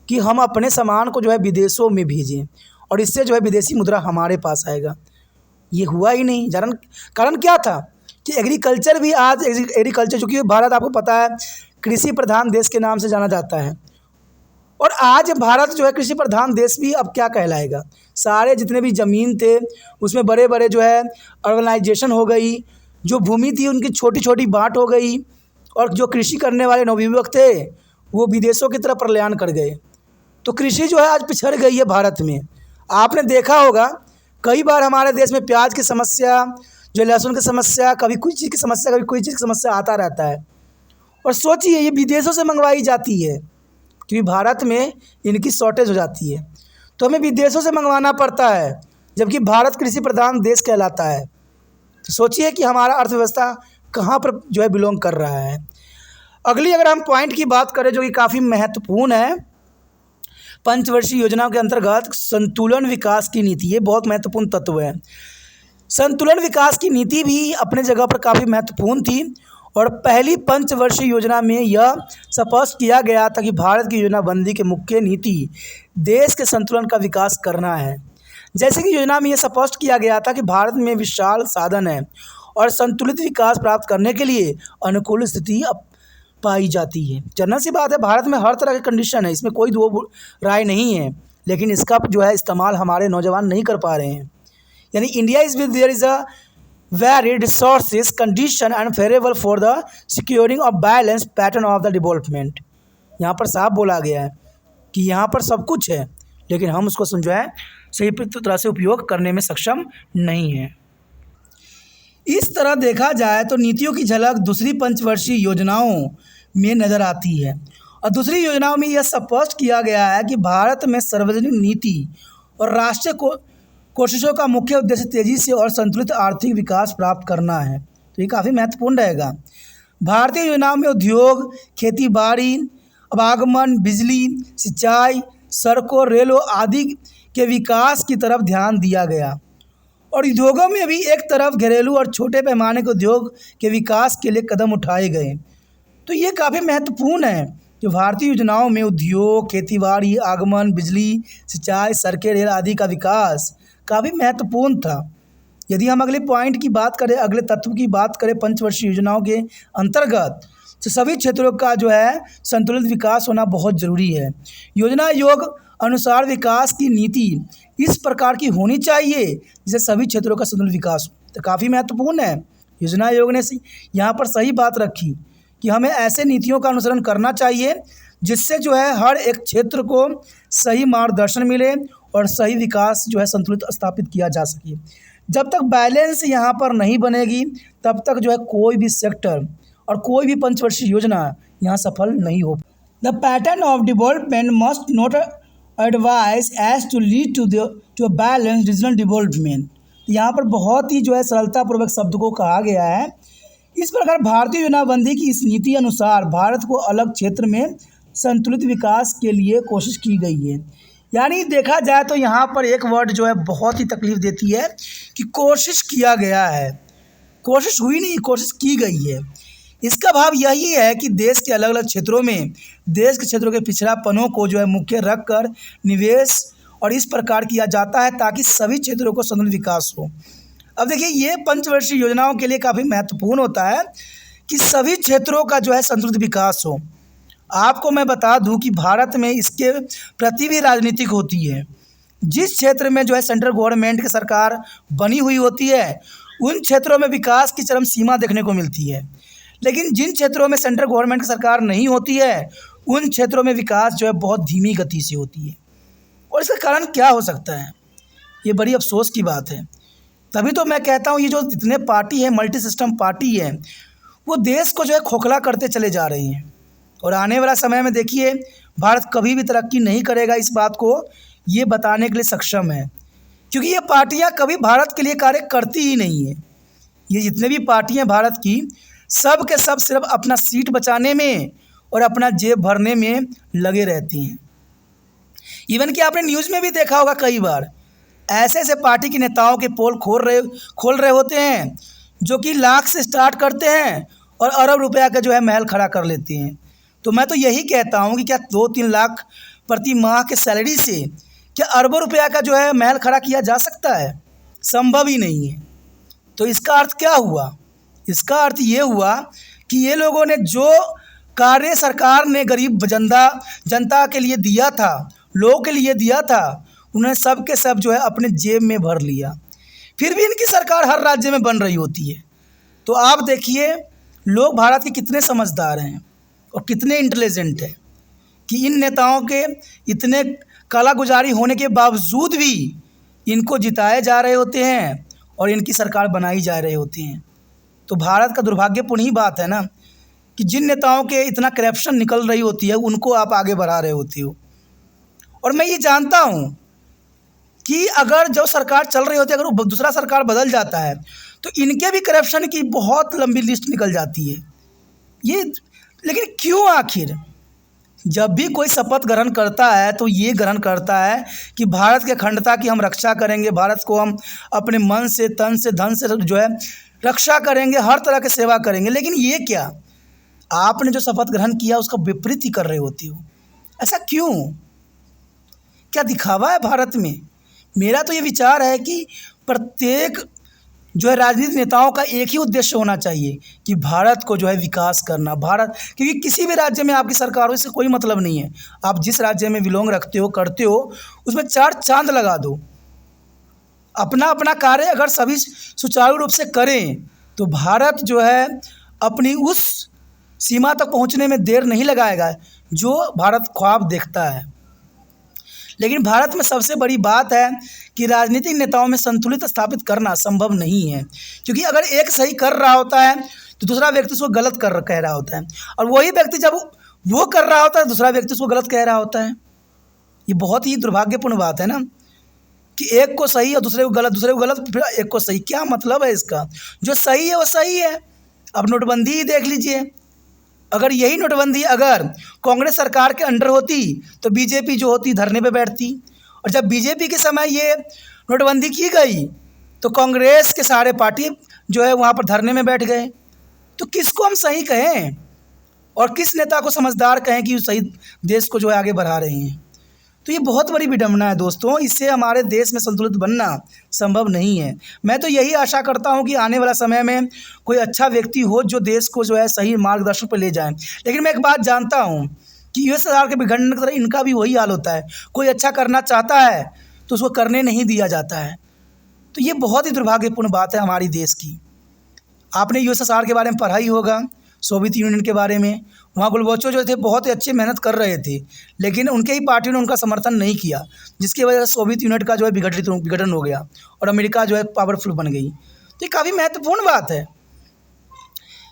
कि हम अपने सामान को जो है विदेशों में भेजें और इससे जो है विदेशी मुद्रा हमारे पास आएगा। ये हुआ ही नहीं। कारण क्या था कि एग्रीकल्चर भी आज एग्रीकल्चर, चूँकि भारत आपको पता है कृषि प्रधान देश के नाम से जाना जाता है और आज भारत जो है कृषि प्रधान देश भी अब क्या कहलाएगा। सारे जितने भी ज़मीन थे उसमें बड़े बड़े जो है अर्बनाइजेशन हो गई, जो भूमि थी उनकी छोटी छोटी बाँट हो गई और जो कृषि करने वाले नवयुवक थे वो विदेशों की तरफ पलायन कर गए। तो कृषि जो है आज पिछड़ गई है भारत में। आपने देखा होगा कई बार हमारे देश में प्याज की समस्या, जो लहसुन की समस्या, कभी कोई चीज़ की समस्या, कभी कोई चीज़ की समस्या आता रहता है और सोचिए ये विदेशों से मंगवाई जाती है क्योंकि भारत में इनकी शॉर्टेज हो जाती है, तो हमें विदेशों से मंगवाना पड़ता है, जबकि भारत कृषि प्रधान देश कहलाता है। तो सोचिए कि हमारा अर्थव्यवस्था कहाँ पर जो है बिलोंग कर रहा है। अगली अगर हम पॉइंट की बात करें जो कि काफ़ी महत्वपूर्ण है, पंचवर्षीय योजनाओं के अंतर्गत संतुलन विकास की नीति, ये बहुत महत्वपूर्ण तत्व है। संतुलन विकास की नीति भी अपने जगह पर काफ़ी महत्वपूर्ण थी और पहली पंचवर्षीय योजना में यह स्पष्ट किया गया था कि भारत की योजनाबंदी के मुख्य नीति देश के संतुलन का विकास करना है। जैसे कि योजना में यह स्पष्ट किया गया था कि भारत में विशाल साधन है और संतुलित विकास प्राप्त करने के लिए अनुकूल स्थिति पाई जाती है। जनरल सी बात है, भारत में हर तरह की कंडीशन है, इसमें कोई दो राय नहीं है, लेकिन इसका जो है इस्तेमाल हमारे नौजवान नहीं कर पा रहे हैं। यानी India is with their is a very resources condition and favourable for the securing of balance pattern of the development. यहाँ पर साफ बोला गया है कि यहाँ पर सब कुछ है, लेकिन हम उसको जो है सही तरह से उपयोग करने में सक्षम नहीं हैं। इस तरह देखा जाए तो नीतियों की झलक दूसरी पंचवर्षीय योजनाओं में नज़र आती है और दूसरी योजनाओं में यह स्पष्ट किया गया है कि भारत में सार्वजनिक नीति और राष्ट्रीय कोशिशों का मुख्य उद्देश्य तेज़ी से और संतुलित आर्थिक विकास प्राप्त करना है। तो ये काफ़ी महत्वपूर्ण रहेगा। भारतीय योजनाओं में उद्योग, खेतीबाड़ी, आवागमन, बिजली, सिंचाई, सड़कों, रेलों आदि के विकास की तरफ ध्यान दिया गया और उद्योगों में भी एक तरफ घरेलू और छोटे पैमाने के उद्योग के विकास के लिए कदम उठाए गए। तो ये काफ़ी महत्वपूर्ण है जो भारतीय योजनाओं में उद्योग, खेतीबाड़ी, आगमन, बिजली, सिंचाई, सड़कें, रेल आदि का विकास काफ़ी महत्वपूर्ण था। यदि हम अगले पॉइंट की बात करें, अगले तत्व की बात करें पंचवर्षीय योजनाओं के अंतर्गत, तो सभी क्षेत्रों का जो है संतुलित विकास होना बहुत ज़रूरी है। योजना आयोग अनुसार विकास की नीति इस प्रकार की होनी चाहिए जिससे सभी क्षेत्रों का संतुलित विकास हो। तो काफ़ी महत्वपूर्ण है। योजना आयोग ने यहाँ पर सही बात रखी कि हमें ऐसे नीतियों का अनुसरण करना चाहिए जिससे जो है हर एक क्षेत्र को सही मार्गदर्शन मिले और सही विकास जो है संतुलित स्थापित किया जा सके। जब तक बैलेंस यहाँ पर नहीं बनेगी तब तक जो है कोई भी सेक्टर और कोई भी पंचवर्षीय योजना यहाँ सफल नहीं हो। The pattern of development must not advise as to lead to a balance regional development. यहाँ पर बहुत ही जो है सरलतापूर्वक शब्द को कहा गया है। इस प्रकार भारतीय योजनाबंदी की इस नीति अनुसार भारत को अलग क्षेत्र में संतुलित विकास के लिए कोशिश की गई है। यानी देखा जाए तो यहाँ पर एक वर्ड जो है बहुत ही तकलीफ देती है कि कोशिश किया गया है। कोशिश हुई नहीं, कोशिश की गई है। इसका भाव यही है कि देश के अलग अलग क्षेत्रों में देश के क्षेत्रों के पिछड़ापनों को जो है मुख्य रख कर निवेश और इस प्रकार किया जाता है ताकि सभी क्षेत्रों को संतुलित विकास हो। अब देखिए, ये पंचवर्षीय योजनाओं के लिए काफ़ी महत्वपूर्ण होता है कि सभी क्षेत्रों का जो है संतुलित विकास हो। आपको मैं बता दूं कि भारत में इसके प्रति भी राजनीतिक होती है। जिस क्षेत्र में जो है सेंट्रल गवर्नमेंट की सरकार बनी हुई होती है उन क्षेत्रों में विकास की चरम सीमा देखने को मिलती है, लेकिन जिन क्षेत्रों में सेंट्रल गवर्नमेंट की सरकार नहीं होती है उन क्षेत्रों में विकास जो है बहुत धीमी गति से होती है। और इसका कारण क्या हो सकता है, ये बड़ी अफसोस की बात है। तभी तो मैं कहता हूँ ये जो जितने पार्टी है, मल्टी सिस्टम पार्टी है, वो देश को जो है खोखला करते चले जा रही हैं। और आने वाला समय में देखिए भारत कभी भी तरक्की नहीं करेगा, इस बात को ये बताने के लिए सक्षम है, क्योंकि ये पार्टियां कभी भारत के लिए कार्य करती ही नहीं है। ये जितने भी पार्टियां भारत की, सब के सब सिर्फ अपना सीट बचाने में और अपना जेब भरने में लगे रहती हैं। इवन कि आपने न्यूज़ में भी देखा होगा कई बार ऐसे ऐसे पार्टी के नेताओं के पोल खोल रहे होते हैं जो कि लाख से स्टार्ट करते हैं और अरब रुपया का जो है महल खड़ा कर लेते हैं। तो मैं तो यही कहता हूँ कि क्या 2-3 लाख प्रति माह के सैलरी से क्या अरबों रुपया का जो है महल खड़ा किया जा सकता है? संभव ही नहीं है। तो इसका अर्थ क्या हुआ? इसका अर्थ ये हुआ कि ये लोगों ने जो कार्य सरकार ने गरीब जनता के लिए दिया था, लोगों के लिए दिया था, उन्होंने सब के सब जो है अपने जेब में भर लिया। फिर भी इनकी सरकार हर राज्य में बन रही होती है। तो आप देखिए लोग भारत के कितने समझदार हैं और कितने इंटेलिजेंट हैं कि इन नेताओं के इतने कालागुजारी होने के बावजूद भी इनको जिताए जा रहे होते हैं और इनकी सरकार बनाई जा रहे होती हैं। तो भारत का दुर्भाग्यपूर्ण ही बात है ना कि जिन नेताओं के इतना करप्शन निकल रही होती है उनको आप आगे बढ़ा रहे होते हो। और मैं ये जानता हूँ कि अगर जो सरकार चल रही होती है, अगर वो दूसरा सरकार बदल जाता है तो इनके भी करप्शन की बहुत लंबी लिस्ट निकल जाती है। ये लेकिन क्यों? आखिर जब भी कोई शपथ ग्रहण करता है तो ये ग्रहण करता है कि भारत के अखंडता की हम रक्षा करेंगे, भारत को हम अपने मन से, तन से, धन से जो है रक्षा करेंगे, हर तरह की सेवा करेंगे। लेकिन ये क्या, आपने जो शपथ ग्रहण किया उसका विपरीत ही कर रहे होती हो। ऐसा क्यों? क्या दिखावा है भारत में? मेरा तो ये विचार है कि प्रत्येक जो है राजनीतिक नेताओं का एक ही उद्देश्य होना चाहिए कि भारत को जो है विकास करना। भारत, क्योंकि किसी भी राज्य में आपकी सरकार हो इससे कोई मतलब नहीं है। आप जिस राज्य में बिलोंग रखते हो, करते हो, उसमें 4 चांद लगा दो। अपना अपना कार्य अगर सभी सुचारू रूप से करें तो भारत जो है अपनी उस सीमा तक पहुंचने में देर नहीं लगाएगा जो भारत ख्वाब देखता है। लेकिन भारत में सबसे बड़ी बात है कि राजनीतिक नेताओं में संतुलित स्थापित करना संभव नहीं है, क्योंकि अगर एक सही कर रहा होता है तो दूसरा व्यक्ति उसको गलत कह रहा होता है, और वही व्यक्ति जब वो कर रहा होता है दूसरा व्यक्ति उसको गलत कह रहा होता है। ये बहुत ही दुर्भाग्यपूर्ण बात है ना कि एक को सही और दूसरे को गलत, फिर एक को सही। क्या मतलब है इसका? जो सही है वो सही है। अब नोटबंदी ही देख लीजिए, अगर यही नोटबंदी अगर कांग्रेस सरकार के अंडर होती तो बीजेपी जो होती धरने पे बैठती, और जब बीजेपी के समय ये नोटबंदी की गई तो कांग्रेस के सारे पार्टी जो है वहाँ पर धरने में बैठ गए। तो किसको हम सही कहें और किस नेता को समझदार कहें कि सही देश को जो है आगे बढ़ा रहे हैं? तो ये बहुत बड़ी विडंबना है दोस्तों, इससे हमारे देश में संतुलित बनना संभव नहीं है। मैं तो यही आशा करता हूँ कि आने वाला समय में कोई अच्छा व्यक्ति हो जो देश को जो है सही मार्गदर्शन पर ले जाए। लेकिन मैं एक बात जानता हूँ कि यूएस सरकार के बिगड़ने की तरह इनका भी वही हाल होता है। कोई अच्छा करना चाहता है तो उसको करने नहीं दिया जाता है। तो ये बहुत ही दुर्भाग्यपूर्ण बात है हमारी देश की। आपने यूएसएसआर के बारे में पढ़ा ही होगा, सोवियत यूनियन के बारे में। वहाँ गोर्बाचोव जो थे बहुत ही अच्छी मेहनत कर रहे थे, लेकिन उनके ही पार्टी ने उनका समर्थन नहीं किया, जिसकी वजह से सोवियत यूनियन का जो है विघटन हो गया और अमेरिका जो है पावरफुल बन गई। तो ये काफ़ी महत्वपूर्ण बात है।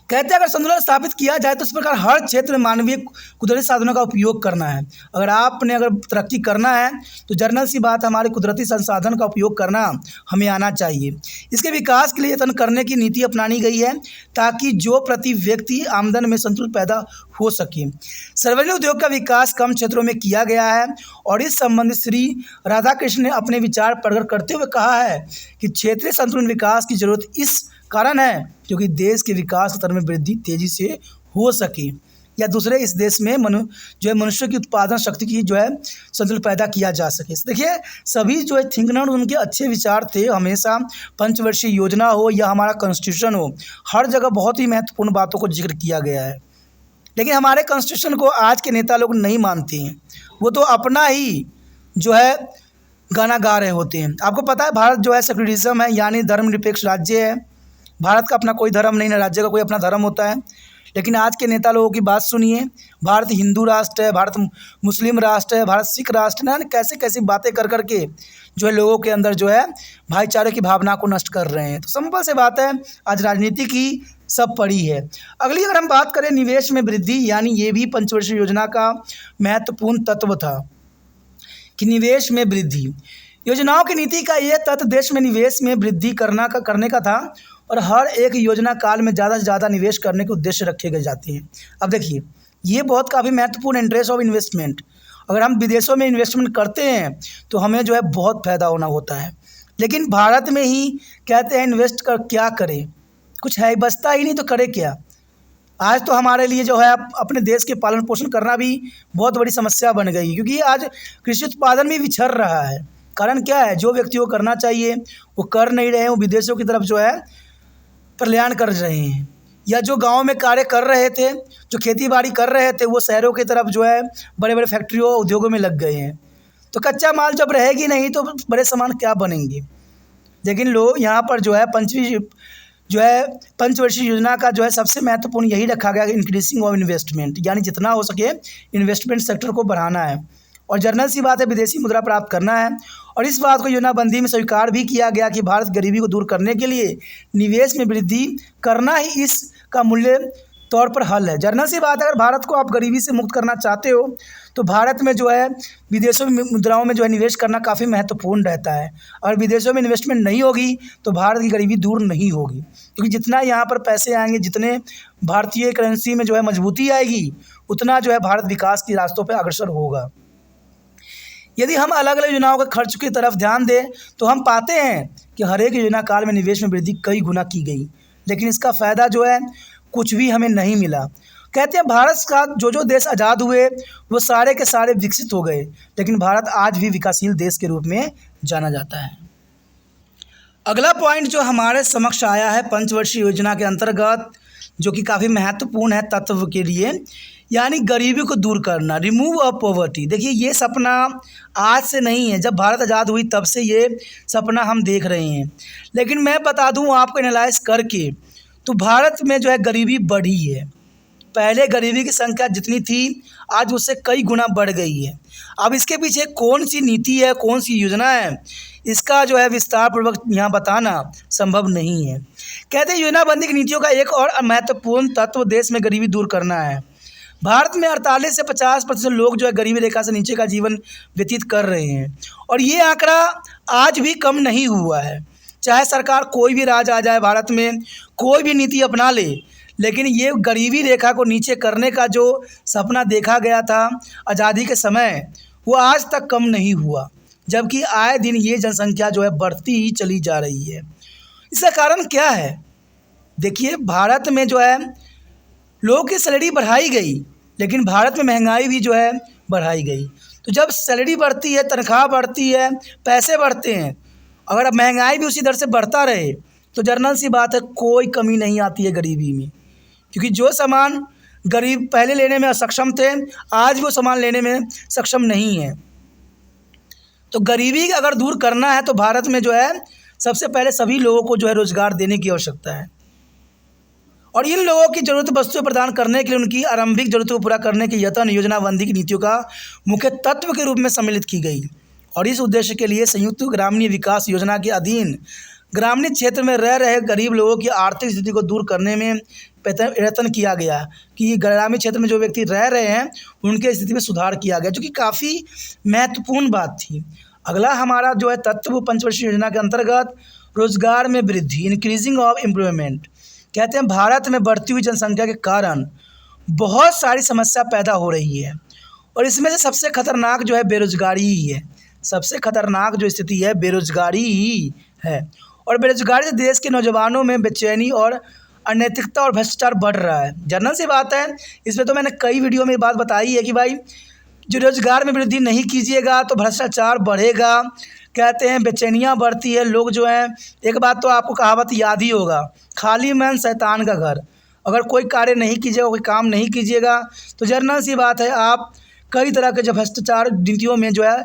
कहते हैं अगर संतुलन स्थापित किया जाए तो इस प्रकार हर क्षेत्र में मानवीय कुदरती साधनों का उपयोग करना है। अगर तरक्की करना है तो जर्नल सी बात हमारे कुदरती संसाधन का उपयोग करना हमें आना चाहिए। इसके विकास के लिए यत्न करने की नीति अपनानी गई है ताकि जो प्रति व्यक्ति आमदन में संतुलन पैदा हो सके। सार्वजनिक उद्योग का विकास कम क्षेत्रों में किया गया है और इस संबंधित श्री राधाकृष्ण ने अपने विचार प्रकट करते हुए कहा है कि क्षेत्रीय संतुलन विकास की जरूरत इस कारण है क्योंकि देश के विकास स्तर में वृद्धि तेजी से हो सके या दूसरे इस देश में मनुष्य की उत्पादन शक्ति की जो है संतुलन पैदा किया जा सके। देखिए सभी जो है थिंकनर उनके अच्छे विचार थे। हमेशा पंचवर्षीय योजना हो या हमारा कॉन्स्टिट्यूशन हो, हर जगह बहुत ही महत्वपूर्ण बातों को जिक्र किया गया है। लेकिन हमारे कॉन्स्टिट्यूशन को आज के नेता लोग नहीं मानते हैं, वो तो अपना ही जो है गाना गा रहे होते हैं। आपको पता है भारत जो है सेक्युलरिज्म है, यानी धर्मनिरपेक्ष राज्य है। भारत का अपना कोई धर्म नहीं, ना राज्य का कोई अपना धर्म होता है। लेकिन आज के नेता लोगों की बात सुनिए, भारत हिंदू राष्ट्र है, भारत मुस्लिम राष्ट्र है, भारत सिख राष्ट्र है, कैसे कैसी बातें कर करके जो है लोगों के अंदर जो है भाईचारे की भावना को नष्ट कर रहे हैं। तो सिंपल से बात है, आज राजनीति की सब पड़ी है। अगली अगर हम बात करें निवेश में वृद्धि, यानी ये भी पंचवर्षीय योजना का महत्वपूर्ण तत्व था कि निवेश में वृद्धि। योजनाओं की नीति का ये तत्व देश में निवेश में वृद्धि करने का था और हर एक योजना काल में ज़्यादा से ज़्यादा निवेश करने के उद्देश्य रखे गए जाते हैं। अब देखिए ये बहुत काफ़ी महत्वपूर्ण इंटरेस्ट ऑफ इन्वेस्टमेंट। अगर हम विदेशों में इन्वेस्टमेंट करते हैं तो हमें जो है बहुत फ़ायदा होता है, लेकिन भारत में ही कहते हैं इन्वेस्ट कर क्या करें, कुछ है बचता ही नहीं तो करे क्या। आज तो हमारे लिए जो है अपने देश के पालन पोषण करना भी बहुत बड़ी समस्या बन गई, क्योंकि आज कृषि उत्पादन भी बिछड़ रहा है। कारण क्या है, जो व्यक्ति को करना चाहिए वो कर नहीं रहे हैं, वो विदेशों की तरफ जो है पलायन कर रहे हैं, या जो गांव में कार्य कर रहे थे, जो खेती बाड़ी कर रहे थे, वो शहरों की तरफ जो है बड़े बड़े फैक्ट्रियों उद्योगों में लग गए हैं। तो कच्चा माल जब रहेगी नहीं तो बड़े सामान क्या बनेंगे। लेकिन लोग यहाँ पर जो है पंचवर्षीय योजना का जो है सबसे महत्वपूर्ण यही रखा गया कि इंक्रीजिंग ऑफ इन्वेस्टमेंट, यानी जितना हो सके इन्वेस्टमेंट सेक्टर को बढ़ाना है और जर्नल सी बात है विदेशी मुद्रा प्राप्त करना है। और इस बात को योजनाबंदी में स्वीकार भी किया गया कि भारत गरीबी को दूर करने के लिए निवेश में वृद्धि करना ही इसका मूल्य तौर पर हल है। जर्नल सी बात है, अगर भारत को आप गरीबी से मुक्त करना चाहते हो तो भारत में जो है विदेशों में मुद्राओं में जो है निवेश करना काफ़ी महत्वपूर्ण रहता है। अगर विदेशों में इन्वेस्टमेंट नहीं होगी तो भारत की गरीबी दूर नहीं होगी, क्योंकि जितना यहाँ पर पैसे आएंगे, जितने भारतीय करेंसी में जो है मजबूती आएगी, उतना जो है भारत विकास के रास्तों पर अग्रसर होगा। यदि हम अलग अलग योजनाओं के खर्च की तरफ ध्यान दें तो हम पाते हैं कि हर एक योजना काल में निवेश में वृद्धि कई गुना की गई, लेकिन इसका फ़ायदा जो है कुछ भी हमें नहीं मिला। कहते हैं भारत का जो देश आज़ाद हुए वो सारे के सारे विकसित हो गए, लेकिन भारत आज भी विकासशील देश के रूप में जाना जाता है। अगला पॉइंट जो हमारे समक्ष आया है पंचवर्षीय योजना के अंतर्गत, जो कि काफ़ी महत्वपूर्ण है तत्व के लिए, यानी गरीबी को दूर करना, रिमूव ऑफ पॉवर्टी। देखिए ये सपना आज से नहीं है, जब भारत आज़ाद हुई तब से ये सपना हम देख रहे हैं। लेकिन मैं बता दूं आपको एनालाइज करके, तो भारत में जो है गरीबी बढ़ी है। पहले गरीबी की संख्या जितनी थी आज उससे कई गुना बढ़ गई है। अब इसके पीछे कौन सी नीति है, कौन सी योजना है, इसका जो है विस्तार पूर्वक यहाँ बताना संभव नहीं है। कहते हैं योजनाबंदी की नीतियों का एक और महत्वपूर्ण तत्व देश में गरीबी दूर करना है। भारत में 48 से 50% लोग जो है गरीबी रेखा से नीचे का जीवन व्यतीत कर रहे हैं और ये आंकड़ा आज भी कम नहीं हुआ है। चाहे सरकार कोई भी राज आ जाए, भारत में कोई भी नीति अपना ले, लेकिन ये गरीबी रेखा को नीचे करने का जो सपना देखा गया था आज़ादी के समय, वो आज तक कम नहीं हुआ, जबकि आए दिन ये जनसंख्या जो है बढ़ती ही चली जा रही है। इसका कारण क्या है? देखिए भारत में जो है लोगों की सैलरी बढ़ाई गई, लेकिन भारत में महंगाई भी जो है बढ़ाई गई। तो जब सैलरी बढ़ती है, तनख्वाह बढ़ती है, पैसे बढ़ते हैं, अगर अब महंगाई भी उसी दर से बढ़ता रहे तो जर्नल सी बात है कोई कमी नहीं आती है गरीबी में। क्योंकि जो सामान गरीब पहले लेने में असक्षम थे, आज वो सामान लेने में सक्षम नहीं है। तो गरीबी अगर दूर करना है तो भारत में जो है सबसे पहले सभी लोगों को जो है रोज़गार देने की आवश्यकता है, और इन लोगों की ज़रूरत वस्तुएं प्रदान करने के लिए उनकी आरंभिक ज़रूरतों को पूरा करने के यत्न योजनाबंदी की नीतियों का मुख्य तत्व के रूप में सम्मिलित की गई। और इस उद्देश्य के लिए संयुक्त ग्रामीण विकास योजना के अधीन ग्रामीण क्षेत्र में रह रहे गरीब लोगों की आर्थिक स्थिति को दूर करने में प्रयत्न किया गया कि ग्रामीण क्षेत्र में जो व्यक्ति रह रहे हैं उनके स्थिति में सुधार किया गया, जो कि काफ़ी महत्वपूर्ण बात थी। अगला हमारा जो है तत्व पंचवर्षीय योजना के अंतर्गत रोजगार में वृद्धि, इंक्रीजिंग ऑफ एम्प्लॉयमेंट। कहते हैं भारत में बढ़ती हुई जनसंख्या के कारण बहुत सारी समस्या पैदा हो रही है, और इसमें से सबसे खतरनाक जो है बेरोजगारी ही है। सबसे खतरनाक जो स्थिति है बेरोजगारी ही है, और बेरोजगारी से देश के नौजवानों में बेचैनी और अनैतिकता और भ्रष्टाचार बढ़ रहा है। जनरल सी बात है, इसमें तो मैंने कई वीडियो में बात बताई है कि भाई जो रोजगार में वृद्धि नहीं कीजिएगा तो भ्रष्टाचार बढ़ेगा। कहते हैं बेचैनियाँ बढ़ती है, लोग जो हैं, एक बात तो आपको कहावत याद ही होगा, खाली मन शैतान का घर। अगर कोई कार्य नहीं कीजिएगा, कोई काम नहीं कीजिएगा तो जनरल सी बात है आप कई तरह के जो भ्रष्टाचार नीतियों में जो है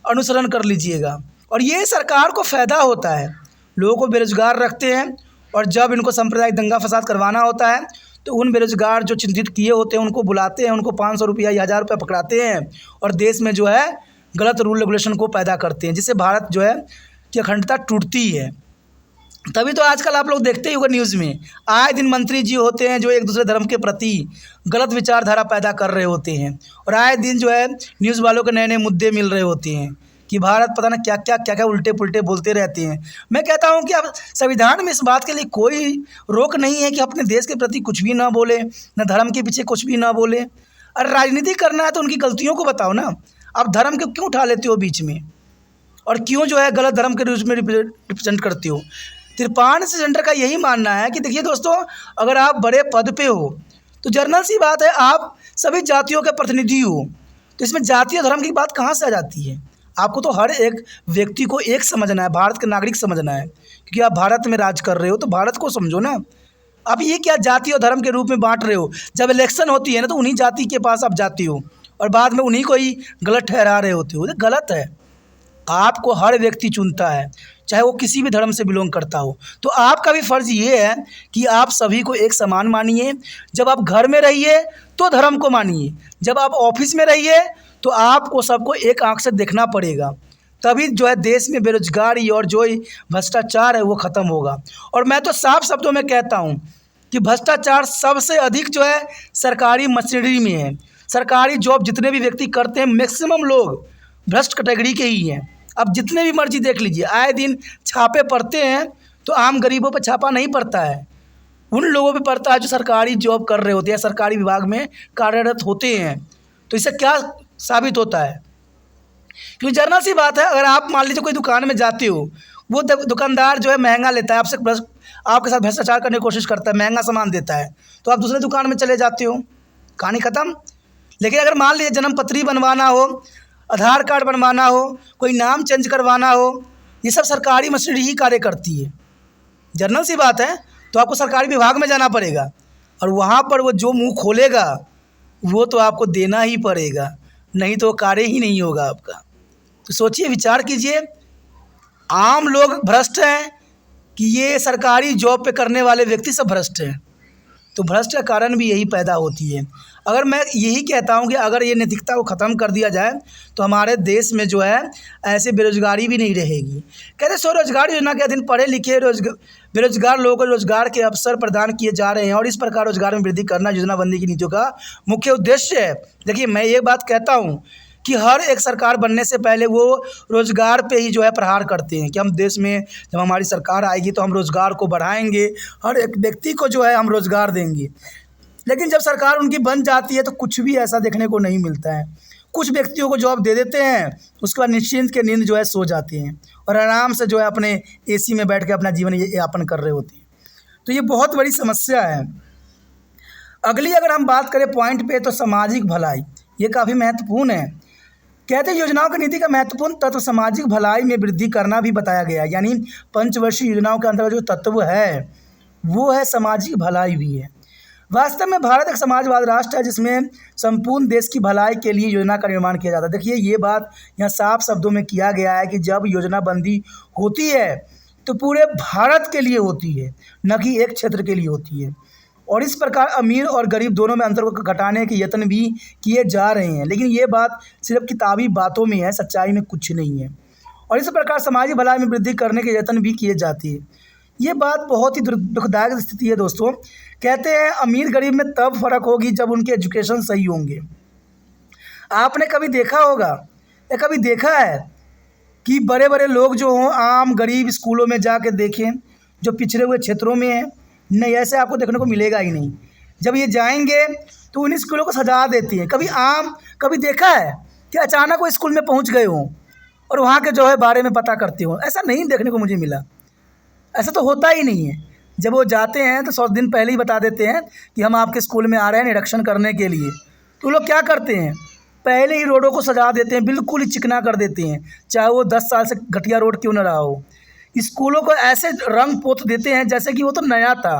अनुसरण कर लीजिएगा, और ये सरकार को फ़ायदा होता है। लोगों को बेरोजगार रखते हैं, और जब इनको सांप्रदायिक दंगा फसाद करवाना होता है तो उन बेरोजगार जो चिन्हित किए होते हैं उनको बुलाते हैं, उनको 500 रुपया या 1000 रुपया पकड़ाते हैं, और देश में जो है गलत रूल रेगुलेशन को पैदा करते हैं, जिससे भारत जो है की अखंडता टूटती है। तभी तो आजकल आप लोग देखते ही होंगे न्यूज़ में आए दिन मंत्री जी होते हैं जो एक दूसरे धर्म के प्रति गलत विचारधारा पैदा कर रहे होते हैं, और आए दिन जो है न्यूज़ वालों को नए नए मुद्दे मिल रहे होते हैं कि भारत पता ना क्या क्या उल्टे पुल्टे बोलते रहते हैं। मैं कहता हूं कि अब संविधान में इस बात के लिए कोई रोक नहीं है कि अपने देश के प्रति कुछ भी ना बोले, न धर्म के पीछे कुछ भी ना बोले। अरे राजनीति करना है तो उनकी गलतियों को बताओ ना, आप धर्म को क्यों उठा लेते हो बीच में, और क्यों जो है गलत धर्म के रूप में रिप्रेजेंट करते हो। त्रिपान सेंटर का यही मानना है कि देखिए दोस्तों, अगर आप बड़े पद पे हो तो जनरल सी बात है आप सभी जातियों के प्रतिनिधि हो, तो इसमें जातीय धर्म की बात कहाँ से आ जाती है। आपको तो हर एक व्यक्ति को एक समझना है, भारत के नागरिक समझना है, क्योंकि आप भारत में राज कर रहे हो तो भारत को समझो ना। आप ये क्या जाति और धर्म के रूप में बांट रहे हो। जब इलेक्शन होती है ना तो उन्हीं जाति के पास आप जाते हो और बाद में उन्हीं को ही गलत ठहरा रहे होते हो। ये गलत है। आपको हर व्यक्ति चुनता है, चाहे वो किसी भी धर्म से बिलोंग करता हो, तो आपका भी फ़र्ज़ ये है कि आप सभी को एक समान मानिए। जब आप घर में रहिए तो धर्म को मानिए, जब आप ऑफिस में रहिए तो आपको सबको एक आंख से देखना पड़ेगा, तभी जो है देश में बेरोजगारी और जो भ्रष्टाचार है वो ख़त्म होगा। और मैं तो साफ शब्दों में कहता हूँ कि भ्रष्टाचार सबसे अधिक जो है सरकारी मशीनरी में है। सरकारी जॉब जितने भी व्यक्ति करते हैं मैक्सिमम लोग भ्रष्ट कैटेगरी के ही हैं। अब जितने भी मर्जी देख लीजिए, आए दिन छापे पड़ते हैं, तो आम गरीबों पर छापा नहीं पड़ता है, उन लोगों पे पड़ता है जो सरकारी जॉब कर रहे होते हैं, सरकारी विभाग में कार्यरत होते हैं। तो इससे क्या साबित होता है, क्योंकि जनरल सी बात है, अगर आप मान लीजिए कोई दुकान में जाते हो, वो दुकानदार जो है महंगा लेता है, आपके साथ भ्रष्टाचार करने की कोशिश करता है, महंगा सामान देता है, तो आप दूसरे दुकान में चले जाते हो, कहानी ख़त्म। लेकिन अगर मान लीजिए जन्म पत्री बनवाना हो, आधार कार्ड बनवाना हो, कोई नाम चेंज करवाना हो, ये सब सरकारी मशीनरी ही कार्य करती है। जनरल सी बात है, तो आपको सरकारी विभाग में जाना पड़ेगा, और वहाँ पर वो जो मुंह खोलेगा वो तो आपको देना ही पड़ेगा, नहीं तो कार्य ही नहीं होगा आपका। तो सोचिए, विचार कीजिए, आम लोग भ्रष्ट हैं कि ये सरकारी जॉब पे करने वाले व्यक्ति सब भ्रष्ट हैं। तो भ्रष्ट का कारण भी यही पैदा होती है। अगर मैं यही कहता हूँ कि अगर ये नैतिकता को ख़त्म कर दिया जाए तो हमारे देश में जो है ऐसे बेरोजगारी भी नहीं रहेगी। कहते स्वरोजगार योजना के अधीन पढ़े लिखे बेरोजगार लोगों को रोजगार के अवसर प्रदान किए जा रहे हैं, और इस प्रकार रोजगार में वृद्धि करना योजनाबंदी की नीतियों का मुख्य उद्देश्य है। देखिए, मैं ये बात कहता हूँ कि हर एक सरकार बनने से पहले वो रोज़गार पे ही जो है प्रहार करते हैं कि हम देश में जब हमारी सरकार आएगी तो हम रोज़गार को बढ़ाएंगे, हर एक व्यक्ति को जो है हम रोज़गार देंगे। लेकिन जब सरकार उनकी बन जाती है तो कुछ भी ऐसा देखने को नहीं मिलता है। कुछ व्यक्तियों को जॉब दे देते हैं, उसके बाद निश्चिंत के नींद जो है सो जाते हैं और आराम से जो है अपने एसी में बैठ के अपना जीवन यापन कर रहे होते हैं। तो ये बहुत बड़ी समस्या है। अगली अगर हम बात करें पॉइंट पे, तो सामाजिक भलाई, ये काफ़ी महत्वपूर्ण है। कहते हैं योजनाओं की नीति का महत्वपूर्ण तत्व सामाजिक भलाई में वृद्धि करना भी बताया गया है। यानी पंचवर्षीय योजनाओं के अंतर्गत जो तत्व है वो है सामाजिक भलाई भी है। वास्तव में भारत एक समाजवाद राष्ट्र है जिसमें संपूर्ण देश की भलाई के लिए योजना का निर्माण किया जाता है। देखिए ये बात यहाँ साफ शब्दों में किया गया है कि जब योजनाबंदी होती है तो पूरे भारत के लिए होती है, न कि एक क्षेत्र के लिए होती है। और इस प्रकार अमीर और गरीब दोनों में अंतर को घटाने के यत्न भी किए जा रहे हैं। लेकिन ये बात सिर्फ किताबी बातों में है, सच्चाई में कुछ नहीं है। और इस प्रकार सामाजिक भलाई में वृद्धि करने के यत्न भी किए जाते हैं। ये बात बहुत ही दुखदायक स्थिति है दोस्तों। कहते हैं अमीर गरीब में तब फर्क होगी जब उनके एजुकेशन सही होंगे। आपने कभी देखा होगा या कभी देखा है कि बड़े बड़े लोग जो हों आम गरीब स्कूलों में जाके देखें जो पिछड़े हुए क्षेत्रों में हैं? नहीं, ऐसे आपको देखने को मिलेगा ही नहीं। जब ये जाएंगे तो उन स्कूलों को सजा देती हैं। कभी देखा है कि अचानक वो स्कूल में पहुंच गए हों और वहाँ के जो है बारे में पता करते हों? ऐसा नहीं देखने को मुझे मिला। ऐसा तो होता ही नहीं है। जब वो जाते हैं तो 100 दिन पहले ही बता देते हैं कि हम आपके स्कूल में आ रहे हैं निरीक्षण करने के लिए। तो लोग क्या करते हैं, पहले ही रोडों को सजा देते हैं, बिल्कुल ही चिकना कर देते हैं, चाहे वो 10 साल से घटिया रोड क्यों न रहा हो। स्कूलों को ऐसे रंग पोत देते हैं जैसे कि वो तो नया था।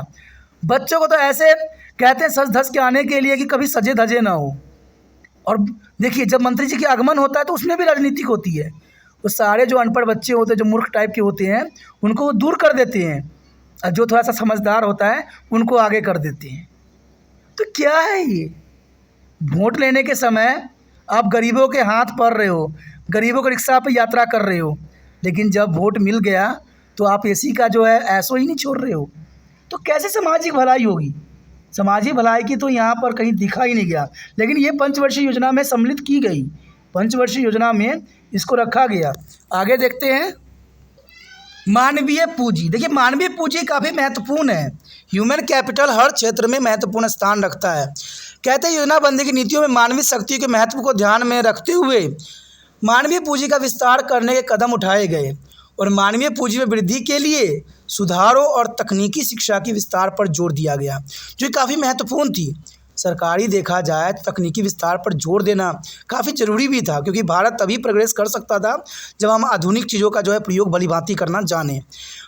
बच्चों को तो ऐसे कहते हैं सज धज के आने के लिए कि कभी सजे धजे ना हो। और देखिए जब मंत्री जी की आगमन होता है तो उसमें भी राजनीतिक होती है। वो सारे जो अनपढ़ बच्चे होते हैं, जो मूर्ख टाइप के होते हैं, उनको वो दूर कर देते हैं और जो थोड़ा सा समझदार होता है उनको आगे कर देते हैं। तो क्या है ये, वोट लेने के समय आप गरीबों के हाथ पढ़ रहे हो, गरीबों को रिक्शा पर यात्रा कर रहे हो, लेकिन जब वोट मिल गया तो आप एसी का जो है ऐसो ही नहीं छोड़ रहे हो। तो कैसे सामाजिक भलाई होगी? सामाजिक भलाई की तो यहाँ पर कहीं दिखा ही नहीं गया। लेकिन ये पंचवर्षीय योजना में सम्मिलित की गई, पंचवर्षीय योजना में इसको रखा गया। आगे देखते हैं मानवीय पूंजी। देखिए मानवीय पूंजी काफ़ी महत्वपूर्ण है। ह्यूमन कैपिटल हर क्षेत्र में महत्वपूर्ण स्थान रखता है। कहते हैं योजनाबंदी की नीतियों में मानवीय शक्ति के महत्व को ध्यान में रखते हुए मानवीय पूंजी का विस्तार करने के कदम उठाए गए और मानवीय पूंजी में वृद्धि के लिए सुधारों और तकनीकी शिक्षा के विस्तार पर जोर दिया गया, जो काफ़ी महत्वपूर्ण थी। सरकारी देखा जाए तो तकनीकी विस्तार पर जोर देना काफ़ी ज़रूरी भी था, क्योंकि भारत तभी प्रोग्रेस कर सकता था जब हम आधुनिक चीज़ों का जो है प्रयोग भलीभांति करना जाने।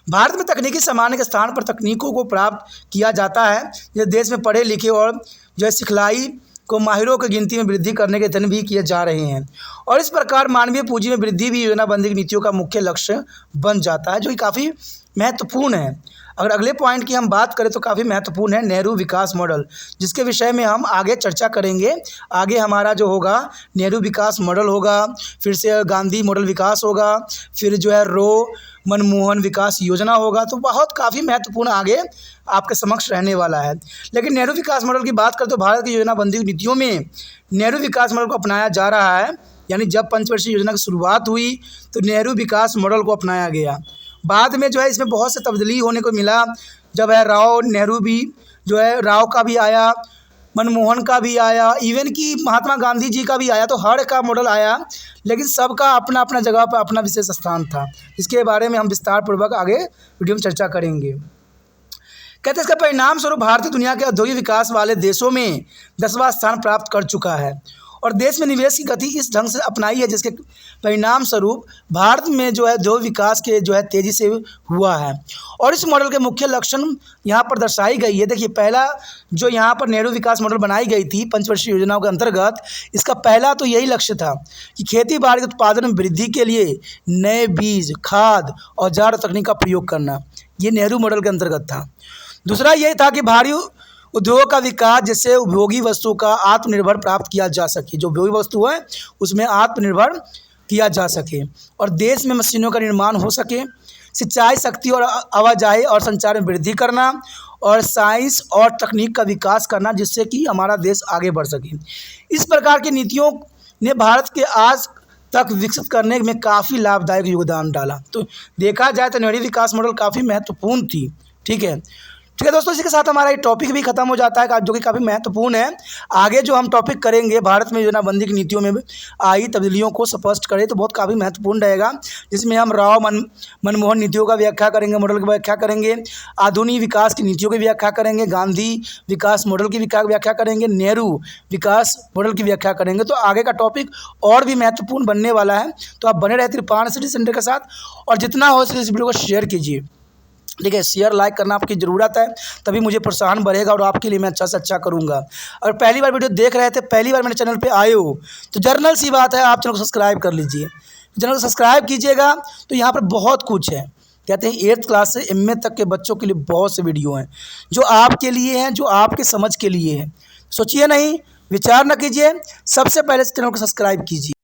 भारत में तकनीकी सामान्य के स्थान पर तकनीकों को प्राप्त किया जाता है। यह देश में पढ़े लिखे और जो है सिखलाई को माहिरों की गिनती में वृद्धि करने के यत्न भी किए जा रहे हैं। और इस प्रकार मानवीय पूंजी में वृद्धि भी योजनाबंदी की नीतियों का मुख्य लक्ष्य बन जाता है, जो कि काफ़ी महत्वपूर्ण है। अगर अगले पॉइंट की हम बात करें तो काफ़ी महत्वपूर्ण है नेहरू विकास मॉडल, जिसके विषय में हम आगे चर्चा करेंगे। आगे हमारा जो होगा नेहरू विकास मॉडल होगा, फिर से गांधी मॉडल विकास होगा, फिर जो है मनमोहन विकास योजना होगा। तो बहुत काफ़ी महत्वपूर्ण आगे आपके समक्ष रहने वाला है। लेकिन नेहरू विकास मॉडल की बात करें तो भारत की योजनाबंदी नीतियों में नेहरू विकास मॉडल को अपनाया जा रहा है। यानी जब पंचवर्षीय योजना की शुरुआत हुई तो नेहरू विकास मॉडल को अपनाया गया। बाद में जो है इसमें बहुत से तब्दीली होने को मिला। जब है नेहरू भी जो है राव का भी आया, मनमोहन का भी आया, इवन कि महात्मा गांधी जी का भी आया, तो हर का मॉडल आया, लेकिन सबका अपना अपना जगह पर अपना विशेष स्थान था। इसके बारे में हम विस्तार पूर्वक आगे वीडियो में चर्चा करेंगे। कहते हैं इसका परिणाम स्वरूप भारत दुनिया के औद्योगिक विकास वाले देशों में 10वां स्थान प्राप्त कर चुका है और देश में निवेश की गति इस ढंग से अपनाई है, जिसके परिणाम स्वरूप भारत में जो है उद्योग विकास के जो है तेज़ी से हुआ है। और इस मॉडल के मुख्य लक्षण यहाँ पर दर्शाई गई है। देखिए पहला जो यहाँ पर नेहरू विकास मॉडल बनाई गई थी पंचवर्षीय योजनाओं के अंतर्गत, इसका पहला तो यही लक्ष्य था कि खेती बाड़ी के उत्पादन में वृद्धि के लिए नए बीज, खाद, औजार और तकनीक का प्रयोग करना, ये नेहरू मॉडल के अंतर्गत था। दूसरा यही था कि भारी उद्योग का विकास, जिससे उपभोगी वस्तु का आत्मनिर्भर प्राप्त किया जा सके, जो उपयोगी वस्तु है उसमें आत्मनिर्भर किया जा सके और देश में मशीनों का निर्माण हो सके, सिंचाई शक्ति और आवाजाही और संचार में वृद्धि करना और साइंस और तकनीक का विकास करना, जिससे कि हमारा देश आगे बढ़ सके। इस प्रकार की नीतियों ने भारत के आज तक विकसित करने में काफ़ी लाभदायक योगदान डाला। तो देखा जाए तो नेहरू विकास मॉडल काफ़ी महत्वपूर्ण थी। ठीक है, ठीक है दोस्तों, इसी के साथ हमारा ये टॉपिक भी खत्म हो जाता है, जो कि काफ़ी महत्वपूर्ण है। आगे जो हम टॉपिक करेंगे भारत में योजनाबंदी की नीतियों में आई तब्दीलियों को स्पष्ट करें, तो बहुत काफ़ी महत्वपूर्ण रहेगा, जिसमें हम राव मनमोहन नीतियों का व्याख्या करेंगे, मॉडल की व्याख्या करेंगे, आधुनिक विकास की नीतियों की व्याख्या करेंगे, गांधी विकास मॉडल की व्याख्या करेंगे, नेहरू विकास मॉडल की व्याख्या करेंगे। तो आगे का टॉपिक और भी महत्वपूर्ण बनने वाला है, तो आप बने रहे त्रिपाण स्टडी सेंटर के साथ, और जितना हो सके इस वीडियो को शेयर कीजिए। ठीक है, शेयर लाइक करना आपकी ज़रूरत है, तभी मुझे प्रोत्साहन बढ़ेगा और आपके लिए मैं अच्छा से अच्छा करूंगा। अगर पहली बार वीडियो देख रहे थे, पहली बार मेरे चैनल पे आए हो, तो जर्नल सी बात है, आप चैनल को सब्सक्राइब कर लीजिए। चैनल को सब्सक्राइब कीजिएगा, तो यहाँ पर बहुत कुछ है। कहते हैं 8th क्लास से MA तक के बच्चों के लिए बहुत से वीडियो हैं, जो आपके लिए हैं, जो आपके समझ के लिए है। सोचिए नहीं, विचार न कीजिए, सबसे पहले चैनल को सब्सक्राइब कीजिए।